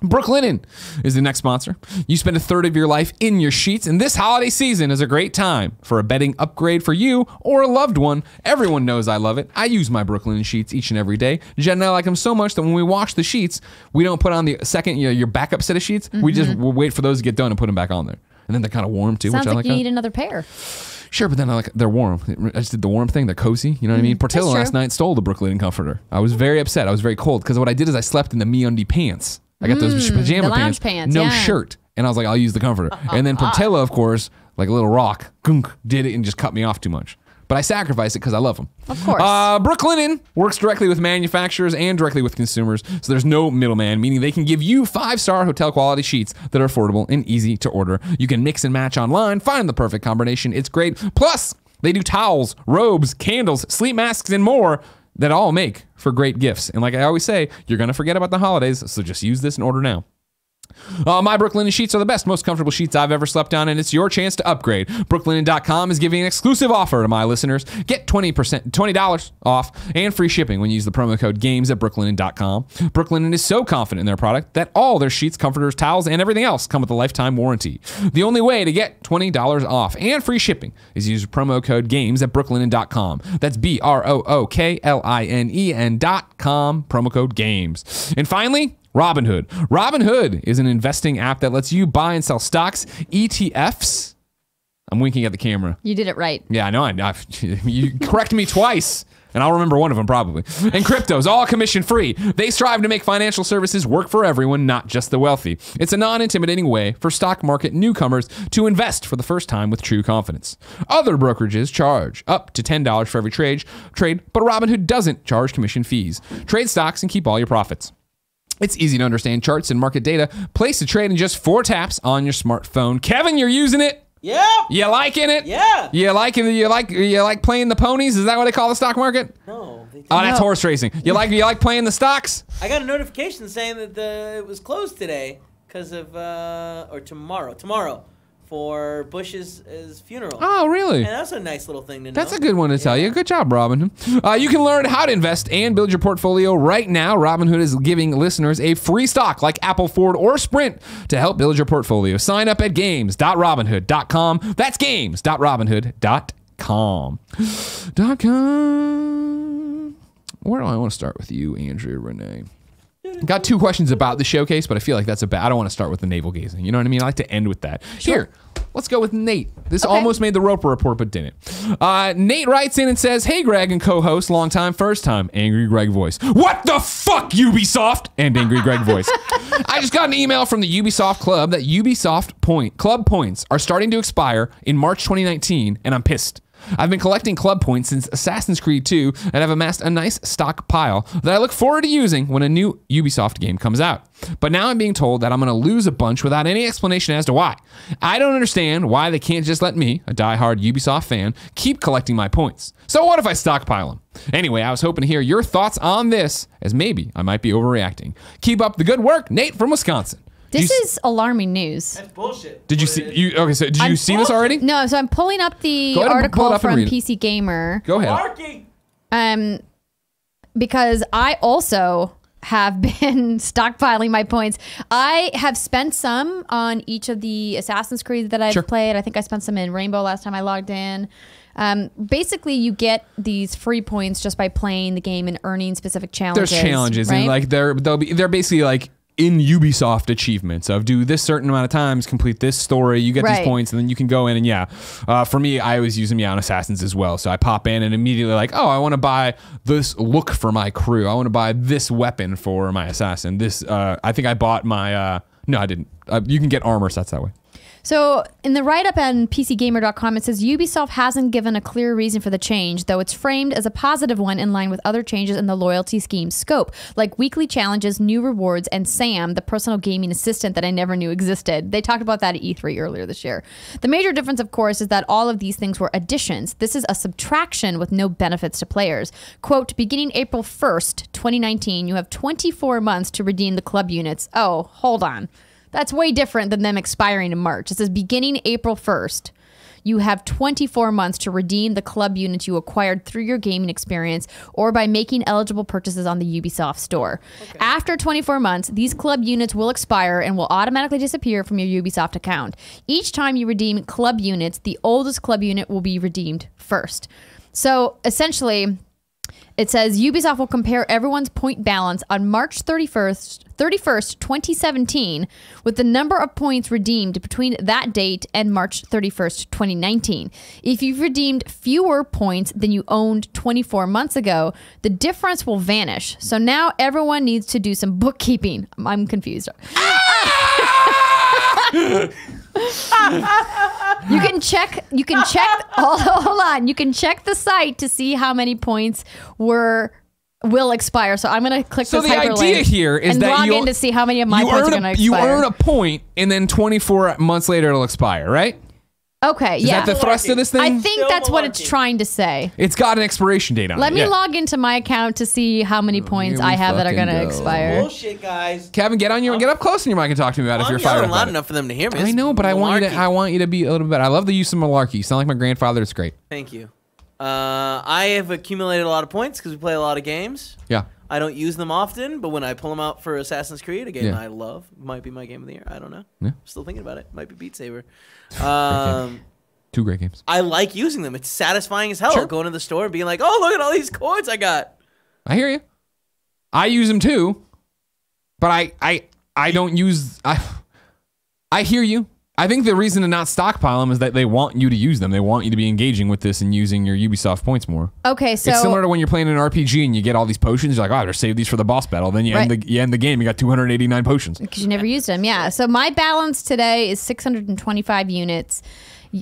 Brooklinen is the next sponsor. You spend a third of your life in your sheets, and this holiday season is a great time for a bedding upgrade for you or a loved one. Everyone knows I love it. I use my Brooklinen sheets each and every day. Jen and I like them so much that when we wash the sheets, we don't put on the second, your backup set of sheets. We'll wait for those to get done and put them back on there. And then they're kind of warm too, Sounds which I like like. You need another pair. Sure, but then they're warm. I just did the warm thing. They're cozy. You know what I mean? Portillo last night stole the Brooklinen comforter. I was very upset. I was very cold because what I did is I slept in the MeUndies pants. I got those pajama the lounge pants, no shirt. And I was like, I'll use the comforter. And then Portillo, of course, like a little rock, did it and just cut me off too much. But I sacrificed it because I love them. Of course. Brooklinen works directly with manufacturers and directly with consumers, so there's no middleman, meaning they can give you 5-star hotel quality sheets that are affordable and easy to order. You can mix and match online, find the perfect combination. It's great. Plus, they do towels, robes, candles, sleep masks, and more that all make for great gifts. And like I always say, you're going to forget about the holidays, so just use this and order now. My Brooklinen sheets are the best, most comfortable sheets I've ever slept on, and it's your chance to upgrade. Brooklinen.com is giving an exclusive offer to my listeners. Get $20 off and free shipping when you use the promo code GAMES at Brooklinen.com. Brooklinen is so confident in their product that all their sheets, comforters, towels, and everything else come with a lifetime warranty. The only way to get $20 off and free shipping is use promo code GAMES at Brooklinen.com. That's BROOKLINEN.com, promo code GAMES. And finally, Robinhood. Robinhood is an investing app that lets you buy and sell stocks, ETFs. I'm winking at the camera. You did it right. Yeah, I know. You correct me twice, and I'll remember one of them probably. And cryptos, all commission free. They strive to make financial services work for everyone, not just the wealthy. It's a non-intimidating way for stock market newcomers to invest for the first time with true confidence. Other brokerages charge up to $10 for every trade, but Robinhood doesn't charge commission fees. Trade stocks and keep all your profits. It's easy to understand charts and market data. Place a trade in just 4 taps on your smartphone. Kevin, you're using it? Yeah. You liking it? Yeah. You like playing the ponies? Is that what they call the stock market? No, Oh, that's horse racing. You like playing the stocks? I got a notification saying that it was closed today because of or tomorrow for Bush's funeral. Oh, really? And that's a nice little thing to know. That's a good one to tell you. Good job, Robin. You can learn how to invest and build your portfolio right now. Robinhood is giving listeners a free stock like Apple, Ford, or Sprint to help build your portfolio. Sign up at games.robinhood.com. That's games.robinhood.com. Where do I want to start with you, Andrea Rene? Got 2 questions about the showcase, but I feel like that's I don't want to start with the navel gazing. You know what I mean? I like to end with that. Sure. Here, let's go with Nate. This almost made the Roper Report, but didn't. Nate writes in and says, "Hey, Greg and co-host, long time, first time, Angry Greg voice. What the fuck, Ubisoft?" And Angry Greg voice. "I just got an email from the Ubisoft club that Ubisoft club points are starting to expire in March 2019, and I'm pissed. I've been collecting club points since Assassin's Creed 2 and have amassed a nice stockpile that I look forward to using when a new Ubisoft game comes out. But now I'm being told that I'm going to lose a bunch without any explanation as to why. I don't understand why they can't just let me, a diehard Ubisoft fan, keep collecting my points. So what if I stockpile them? Anyway, I was hoping to hear your thoughts on this, as maybe I might be overreacting. Keep up the good work, Nate from Wisconsin." This is alarming news. That's bullshit. Did you see? So did you see this already? No, so I'm pulling up the article from PC Gamer. Go ahead. Because I also have been stockpiling my points. I have spent some on each of the Assassin's Creed that I've played. I think I spent some in Rainbow last time I logged in. Basically, you get these free points just by playing the game and earning specific challenges. There's challenges, right? And like they're basically like in Ubisoft achievements of do this certain amount of times, complete this story, you get these points, and then you can go in and for me, I always use them on Assassins as well. So I pop in and immediately like, oh, I want to buy this look for my crew. I want to buy this weapon for my assassin. This, I think I bought my, no, I didn't. You can get armor sets that way. So in the write-up on PCGamer.com, it says Ubisoft hasn't given a clear reason for the change, though it's framed as a positive one in line with other changes in the loyalty scheme's scope, like weekly challenges, new rewards, and Sam, the personal gaming assistant that I never knew existed. They talked about that at E3 earlier this year. The major difference, of course, is that all of these things were additions. This is a subtraction with no benefits to players. Quote, beginning April 1st, 2019, you have 24 months to redeem the club units. Oh, hold on. That's way different than them expiring in March. It says beginning April 1st, you have 24 months to redeem the club units you acquired through your gaming experience or by making eligible purchases on the Ubisoft store. Okay. After 24 months, these club units will expire and will automatically disappear from your Ubisoft account. Each time you redeem club units, the oldest club unit will be redeemed first. So essentially, it says Ubisoft will compare everyone's point balance on March 31st, 2017 with the number of points redeemed between that date and March 31st, 2019. If you've redeemed fewer points than you owned 24 months ago, the difference will vanish. So now everyone needs to do some bookkeeping. I'm confused. You can check hold on. You can check the site to see how many points will expire. So I'm going to click this hyperlink. So the idea here is that log in to see how many of my points are going to expire. You earn a point and then 24 months later it'll expire, right? Okay, is that the thrust of this thing? I think that's what it's trying to say. It's got an expiration date on it. Let me log into my account to see how many points I have that are going to expire. Bullshit, guys. Kevin, get up close in your mic and talk to me about it if you're fired up. Loud enough for them to hear me. I know, but I want you to be a little bit better. I love the use of malarkey. You sound like my grandfather. It's great. Thank you. I have accumulated a lot of points because we play a lot of games. Yeah. I don't use them often, but when I pull them out for Assassin's Creed, a game I love, might be my game of the year. I don't know. Yeah. Still thinking about it. Might be Beat Saber. 2 great games. I like using them. It's satisfying as hell going to the store and being like, oh, look at all these coins I got. I hear you. I use them too, but I don't use... I hear you. I think the reason to not stockpile them is that they want you to use them. They want you to be engaging with this and using your Ubisoft points more. Okay, so... It's similar to when you're playing an RPG and you get all these potions. You're like, oh, I better save these for the boss battle. Then you end the game. You got 289 potions. Because you never used them, yeah. So my balance today is 625 units.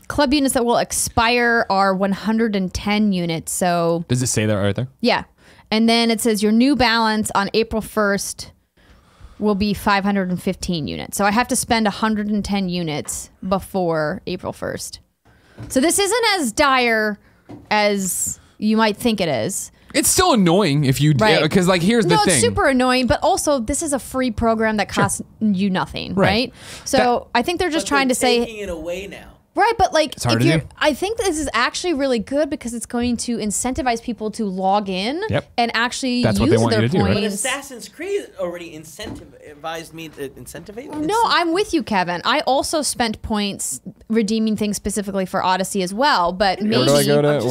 Club units that will expire are 110 units. So does it say that right there? Yeah. And then it says your new balance on April 1st will be 515 units. So I have to spend 110 units before April 1st. So this isn't as dire as you might think it is. It's still annoying if you because like here's the thing. No, it's super annoying, but also this is a free program that costs you nothing, right? So I think they're just trying to say taking it away now. Right, but like, hard to do. I think this is actually really good because it's going to incentivize people to log in and actually use their points. But Assassin's Creed already incentivized me to incentivate. No, I'm with you, Kevin. I also spent points redeeming things specifically for Odyssey as well, but maybe. Where do I go to?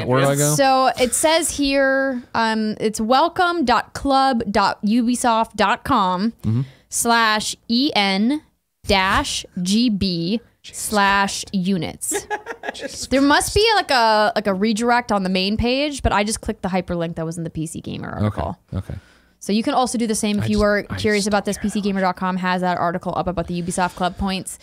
Where do I go? So it says here, it's welcome.club.ubisoft.com/en-gb/units. There must be like a redirect on the main page, but I just clicked the hyperlink that was in the PC Gamer article. Okay. So you can also do the same if you were curious about this. PCGamer.com has that article up about the Ubisoft Club points.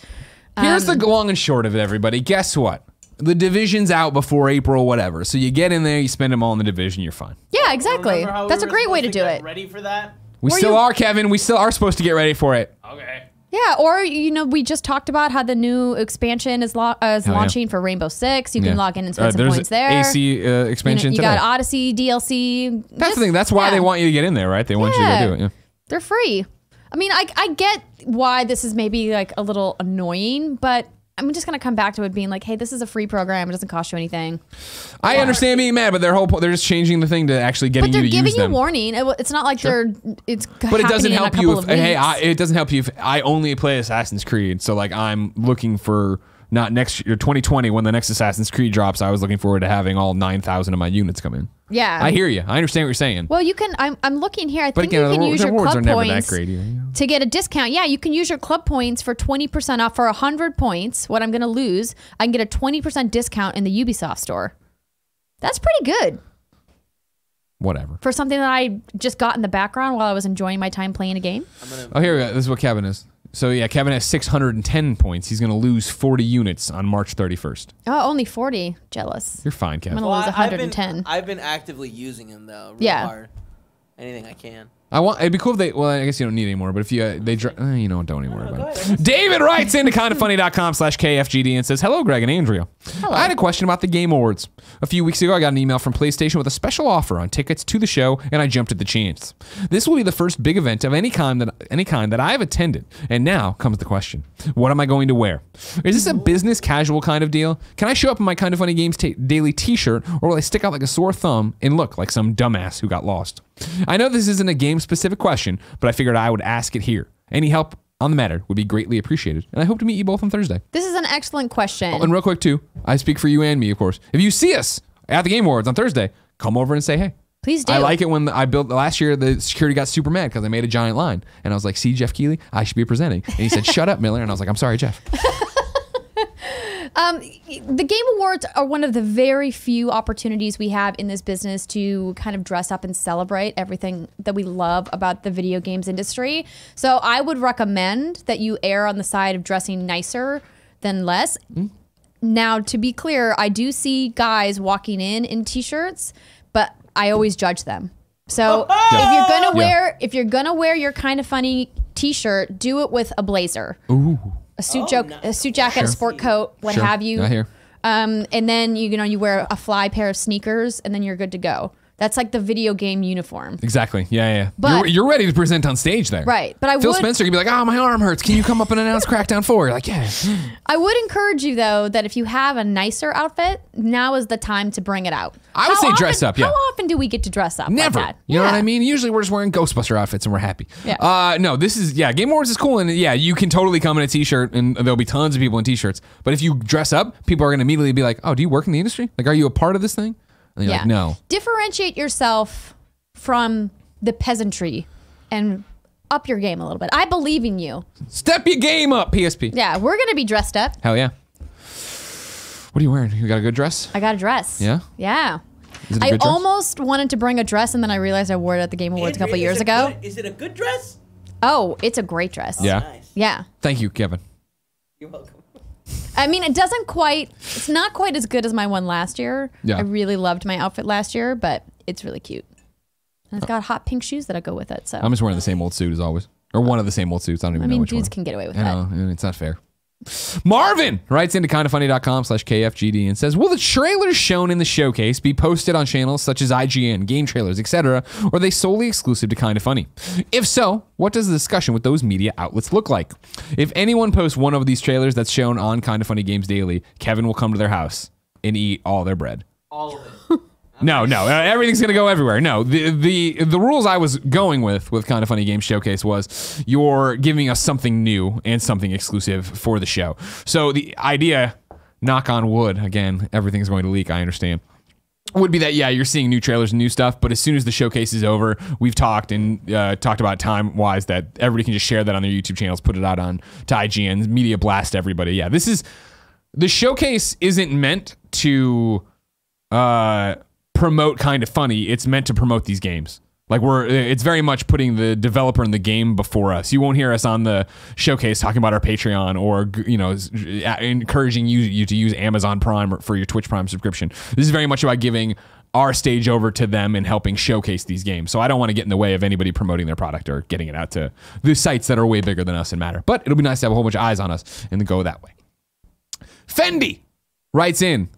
Here's the long and short of it, everybody. Guess what? The Division's out before April, whatever. So you get in there, you spend them all in the Division, you're fine. Yeah, exactly. That's a great way to do it. Ready for that? We still are, Kevin. We still are supposed to get ready for it. Okay. Yeah, or we just talked about how the new expansion is launching for Rainbow Six. You can log in and spend some points there. AC expansion you today. got Odyssey DLC. That's the thing. That's why they want you to get in there, right? They want you to go do it. Yeah. They're free. I mean, I get why this is maybe like a little annoying, but I'm just gonna come back to it being like, hey, this is a free program. It doesn't cost you anything. I understand being mad, but they're just changing the thing to actually getting you to use them. But they're giving you warning. It's not like it's. But it doesn't help you if it doesn't help you if I only play Assassin's Creed. So like I'm looking for not next year 2020 when the next Assassin's Creed drops. I was looking forward to having all 9,000 of my units come in. Yeah, I hear you. I understand what you're saying. Well, you can. I'm looking here. I think you can use your club points to get a discount. Yeah, you can use your club points for 20% off for 100 points. What I'm going to lose, I can get a 20% discount in the Ubisoft store. That's pretty good. Whatever. For something that I just got in the background while I was enjoying my time playing a game. Oh, here we go. This is what Kevin is. So yeah, Kevin has 610 points. He's going to lose 40 units on March 31st. Oh, only 40. Jealous. You're fine, Kevin. I'm going to lose 110. I've been actively using him though. Real hard. Anything I can. It'd be cool if they, well, I guess you don't need any more, but if you, don't even worry about it. David writes into kindafunny.com/KFGD and says, hello, Greg and Andrea. Hello. I had a question about the Game Awards. A few weeks ago, I got an email from PlayStation with a special offer on tickets to the show, and I jumped at the chance. This will be the first big event of any kind that I have attended. And now comes the question. What am I going to wear? Is this a business casual kind of deal? Can I show up in my Kinda Funny Games Daily t-shirt, or will I stick out like a sore thumb and look like some dumbass who got lost? I know this isn't a game-specific question, but I figured I would ask it here. Any help on the matter would be greatly appreciated, and I hope to meet you both on Thursday. This is an excellent question. Oh, and real quick, too, I speak for you and me, of course. If you see us at the Game Awards on Thursday, come over and say hey. Please do. I like it when I built last year, the security got super mad because I made a giant line. And I was like, see, Jeff Keighley, I should be presenting. And he said, shut up, Miller. And I was like, I'm sorry, Jeff. The Game Awards are one of the very few opportunities we have in this business to kind of dress up and celebrate everything that we love about the video games industry. So I would recommend that you err on the side of dressing nicer than less. Now, to be clear, I do see guys walking in t-shirts, but I always judge them. So if you're gonna wear your Kinda Funny t-shirt, do it with a blazer. Ooh. A suit jacket, a sport coat, what have you. I hear. And then you wear a fly pair of sneakers, and then you're good to go. That's like the video game uniform. Exactly. Yeah. But you're ready to present on stage there. Right. But Phil Spencer could be like, oh, my arm hurts. Can you come up and announce Crackdown 4? You're like, yeah. I would encourage you, though, that if you have a nicer outfit, now is the time to bring it out. I would say dress up, yeah. How often do we get to dress up Never. like that? You know what I mean? Usually we're just wearing Ghostbuster outfits and we're happy. Yeah. No, this is, Game Awards is cool. And yeah, you can totally come in a t-shirt and there'll be tons of people in t-shirts. But if you dress up, people are going to immediately be like, oh, do you work in the industry? Like, are you a part of this thing? And you're like, no. Differentiate yourself from the peasantry and up your game a little bit. I believe in you. Step your game up, PSP. Yeah, we're going to be dressed up. Hell yeah. What are you wearing? You got a good dress? I got a dress. Yeah? Yeah. Is it a good dress? Almost wanted to bring a dress, and then I realized I wore it at the Game Awards a couple years ago. Is it a good dress? Oh, it's a great dress. Yeah. Nice. Yeah. Thank you, Kevin. You're welcome. I mean, it's not quite as good as my one last year. Yeah. I really loved my outfit last year, but it's really cute. And it's got hot pink shoes that go with it. So I'm just wearing the same old suit as always. Or one of the same old suits. I don't even know which one. dudes can get away with I that. know. It's not fair. Marvin writes into kindafunny.com/KFGD and says, will the trailers shown in the showcase be posted on channels such as IGN, GameTrailers, etc., or are they solely exclusive to Kinda Funny? If so, what does the discussion with those media outlets look like? If anyone posts one of these trailers that's shown on Kinda Funny Games Daily, Kevin will come to their house and eat all their bread. All of it. No, everything's gonna go everywhere. No, the rules I was going with Kinda Funny Games Showcase was you're giving us something new and something exclusive for the show. So the idea, knock on wood, again, everything's going to leak, I understand, would be that, yeah, you're seeing new trailers and new stuff, but as soon as the showcase is over, we've talked about time-wise that everybody can just share that on their YouTube channels, put it out on to IGN, media blast everybody. Yeah, the showcase isn't meant to promote Kinda Funny. It's meant to promote these games. Like it's very much putting the developer and the game before us. You won't hear us on the showcase talking about our Patreon or encouraging you to use Amazon Prime for your Twitch Prime subscription. This is very much about giving our stage over to them and helping showcase these games. So I don't want to get in the way of anybody promoting their product or getting it out to the sites that are way bigger than us and matter. But it'll be nice to have a whole bunch of eyes on us and then go that way. Fendyy writes in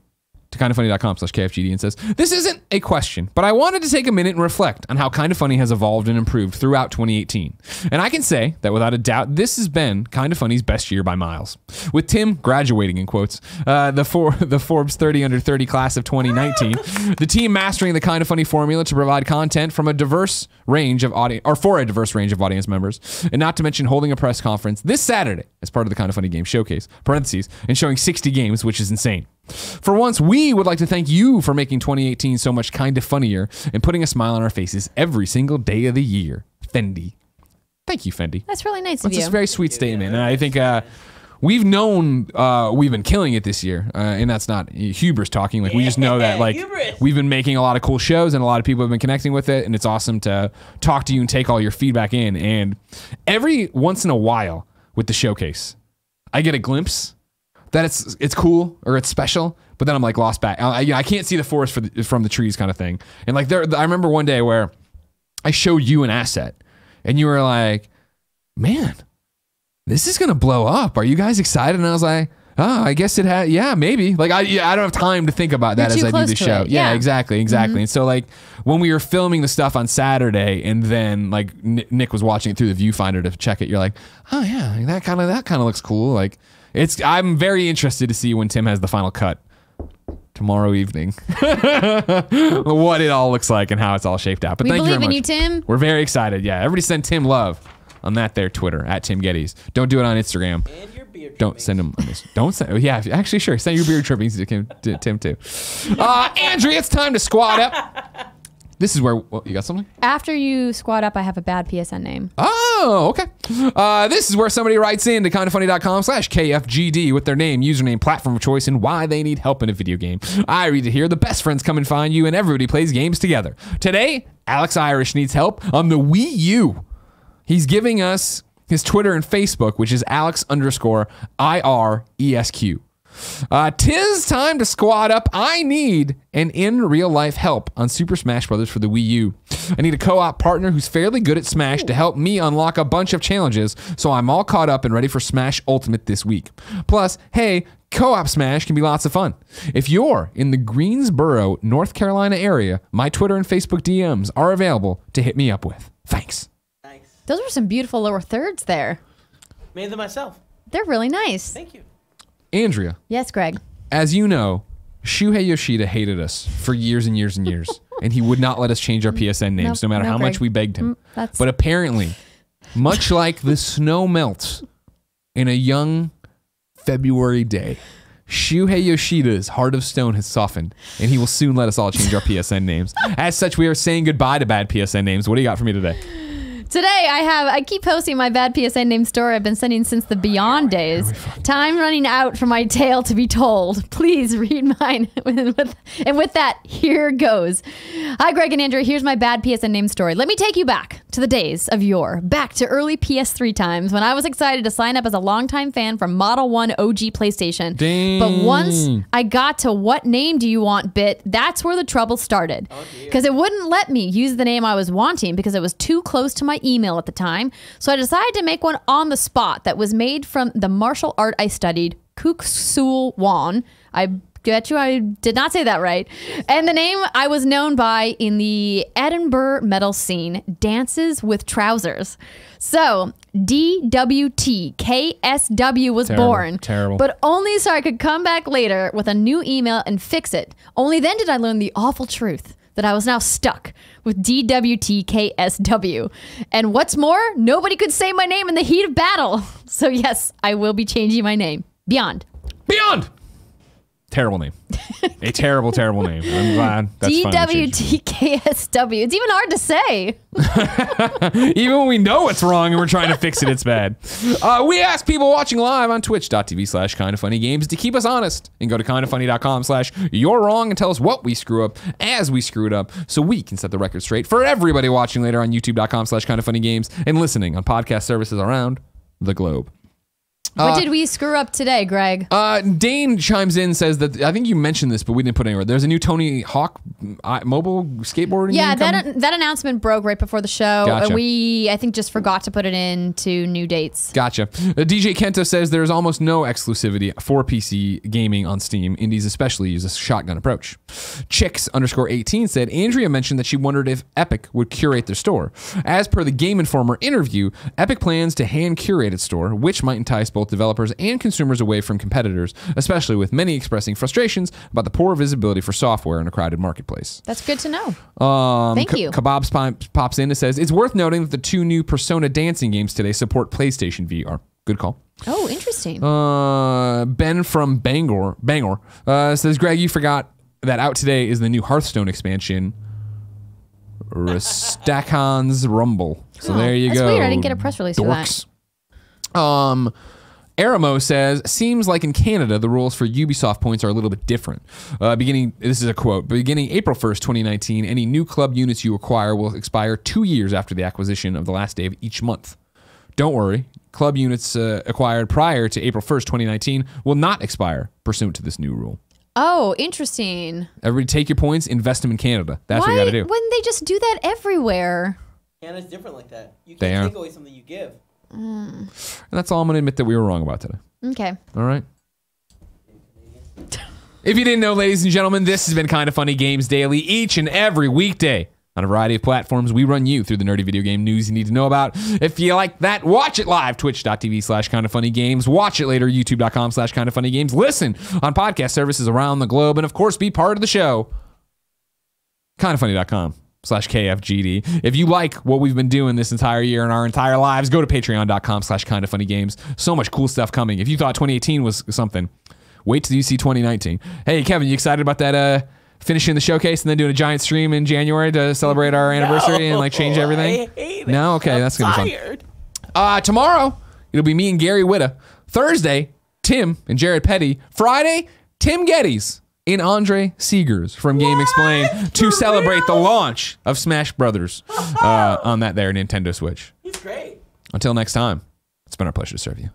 to kindafunny.com/KFGD and says, this isn't a question, but I wanted to take a minute and reflect on how Kinda Funny has evolved and improved throughout 2018. And I can say that without a doubt, this has been Kinda Funny's best year by miles. With Tim graduating, in quotes, the Forbes 30 under 30 class of 2019, the team mastering the Kinda Funny formula to provide content from a diverse range of audience, or for a diverse range of audience members, and not to mention holding a press conference this Saturday as part of the Kinda Funny Game Showcase, parentheses, and showing 60 games, which is insane. For once, we would like to thank you for making 2018 so much Kinda Funnier and putting a smile on our faces every single day of the year. Fendyy. Thank you, Fendyy. That's really nice of you. That's a very sweet statement. And I think we've known we've been killing it this year. And that's not hubris talking. Like, we just know that we've been making a lot of cool shows and a lot of people have been connecting with it. And it's awesome to talk to you and take all your feedback in. And every once in a while with the showcase, I get a glimpse that it's cool or it's special, but then I'm like lost back. I can't see the forest from the trees kind of thing. And like I remember one day where I showed you an asset and you were like, man, this is going to blow up. Are you guys excited? And I was like, oh, I guess it had, yeah, maybe. Like I don't have time to think about that as I do the show. Yeah, exactly. Mm-hmm. And so like when we were filming the stuff on Saturday and then like Nick was watching it through the viewfinder to check it, you're like, oh yeah, that kind of looks cool. Like, I'm very interested to see when Tim has the final cut tomorrow evening. What it all looks like and how it's all shaped out. But thank you very much. We believe in you, Tim. We're very excited. Yeah, everybody send Tim love on that there Twitter at Tim Geddes. Don't do it on Instagram. And your beard. Don't send him on this. Don't send. Yeah, actually, sure. Send your beard trippings to Tim too. Andrea, it's time to squad up. This is where, well, you got something? After you squad up, I have a bad PSN name. Oh, okay. This is where somebody writes in to kindafunny.com/KFGD with their name, username, platform of choice, and why they need help in a video game. I read it here. The best friends come and find you, and everybody plays games together. Today, Alex Irish needs help on the Wii U. He's giving us his Twitter and Facebook, which is Alex_IRESQ. 'Tis time to squad up. I need an in real life help on Super Smash Bros. For the Wii U. I need a co-op partner who's fairly good at Smash to help me unlock a bunch of challenges so I'm all caught up and ready for Smash Ultimate this week. Plus, hey, co-op Smash can be lots of fun. If you're in the Greensboro, North Carolina area, my Twitter and Facebook DMs are available to hit me up with. Thanks. Nice. Those were some beautiful lower thirds there. Made them myself. They're really nice. Thank you. Andrea. Yes, Greg. As you know, Shuhei Yoshida hated us for years and years and years, and he would not let us change our PSN names no matter how much we begged him. But apparently, much like the snow melts in a young February day, Shuhei Yoshida's heart of stone has softened, and he will soon let us all change our PSN names. As such, we are saying goodbye to bad PSN names. What do you got for me today? Today I keep posting my bad PSN name story I've been sending since the Beyond days. Time running out for my tale to be told. Please read mine. And with that, here goes. Hi, Greg and Andrea. Here's my bad PSN name story. Let me take you back to the days of yore. Back to early PS3 times when I was excited to sign up as a longtime fan for Model 1 OG PlayStation. Dang. But once I got to what name do you want bit, that's where the trouble started. Because it wouldn't let me use the name I was wanting because it was too close to my email at the time, so I decided to make one on the spot that was made from the martial art I studied, Kuk Sul Won. I bet you I did not say that right. And the name I was known by in the Edinburgh metal scene, Dances with Trousers. So DWTKSW was born. Terrible. But only so I could come back later with a new email and fix it. Only then did I learn the awful truth that I was now stuck with DWTKSW. And what's more, nobody could say my name in the heat of battle. So yes, I will be changing my name. Beyond. Terrible name. A terrible, terrible name. I'm glad that's DWTKSW. It's even hard to say. Even when we know it's wrong and we're trying to fix it, it's bad. We ask people watching live on twitch.tv/kindoffunnygames to keep us honest and go to kindoffunny.com/you're wrong and tell us what we screw up as we screwed up so we can set the record straight for everybody watching later on youtube.com/kindoffunnygames and listening on podcast services around the globe. What did we screw up today, Greg? Dane chimes in, says that, I think you mentioned this, but we didn't put it anywhere. There's a new Tony Hawk mobile skateboarding game coming? that announcement broke right before the show. Gotcha. We, I think, just forgot to put it into new dates. Gotcha. DJ Kento says there's almost no exclusivity for PC gaming on Steam. Indies especially use a shotgun approach. Chicks_18 said Andrea mentioned that she wondered if Epic would curate their store. As per the Game Informer interview, Epic plans to hand curate its store, which might entice both developers and consumers away from competitors, especially with many expressing frustrations about the poor visibility for software in a crowded marketplace. That's good to know. Thank you. Kebabs pops in and says, it's worth noting that the 2 new Persona dancing games today support PlayStation VR. Good call. Oh, interesting. Ben from Bangor says, Greg, you forgot that out today is the new Hearthstone expansion, Rastakan's Rumble. So there you go. That's weird. I didn't get a press release Dorks. for that. Aramo says, seems like in Canada, the rules for Ubisoft points are a little bit different. This is a quote, beginning April 1st, 2019, any new club units you acquire will expire 2 years after the acquisition of the last day of each month. Don't worry, club units acquired prior to April 1st, 2019 will not expire pursuant to this new rule. Oh, interesting. Everybody take your points, invest them in Canada. That's what you got to do. Why wouldn't they just do that everywhere? Canada's different like that. You can't take away something you give. And that's all I'm going to admit that we were wrong about today. Okay. All right. If you didn't know, ladies and gentlemen, this has been Kind of Funny Games Daily each and every weekday. On a variety of platforms, we run you through the nerdy video game news you need to know about. If you like that, watch it live, twitch.tv/kindoffunnygames. Watch it later, youtube.com/kindoffunnygames. Listen on podcast services around the globe. And, of course, be part of the show, kindoffunny.com/KFGD. If you like what we've been doing this entire year and our entire lives, go to patreon.com/kindoffunnygames. So much cool stuff coming. If you thought 2018 was something, wait till you see 2019. Hey, Kevin, you excited about that finishing the showcase and then doing a giant stream in January to celebrate our anniversary and like change everything? I hate it. No? Okay, that's going to be fun. Tomorrow, it'll be me and Gary Witta. Thursday, Tim and Jared Petty. Friday, Tim Geddes and Andre Seegers from Game Explain to celebrate the launch of Smash Brothers on that there Nintendo Switch. He's great. Until next time, it's been our pleasure to serve you.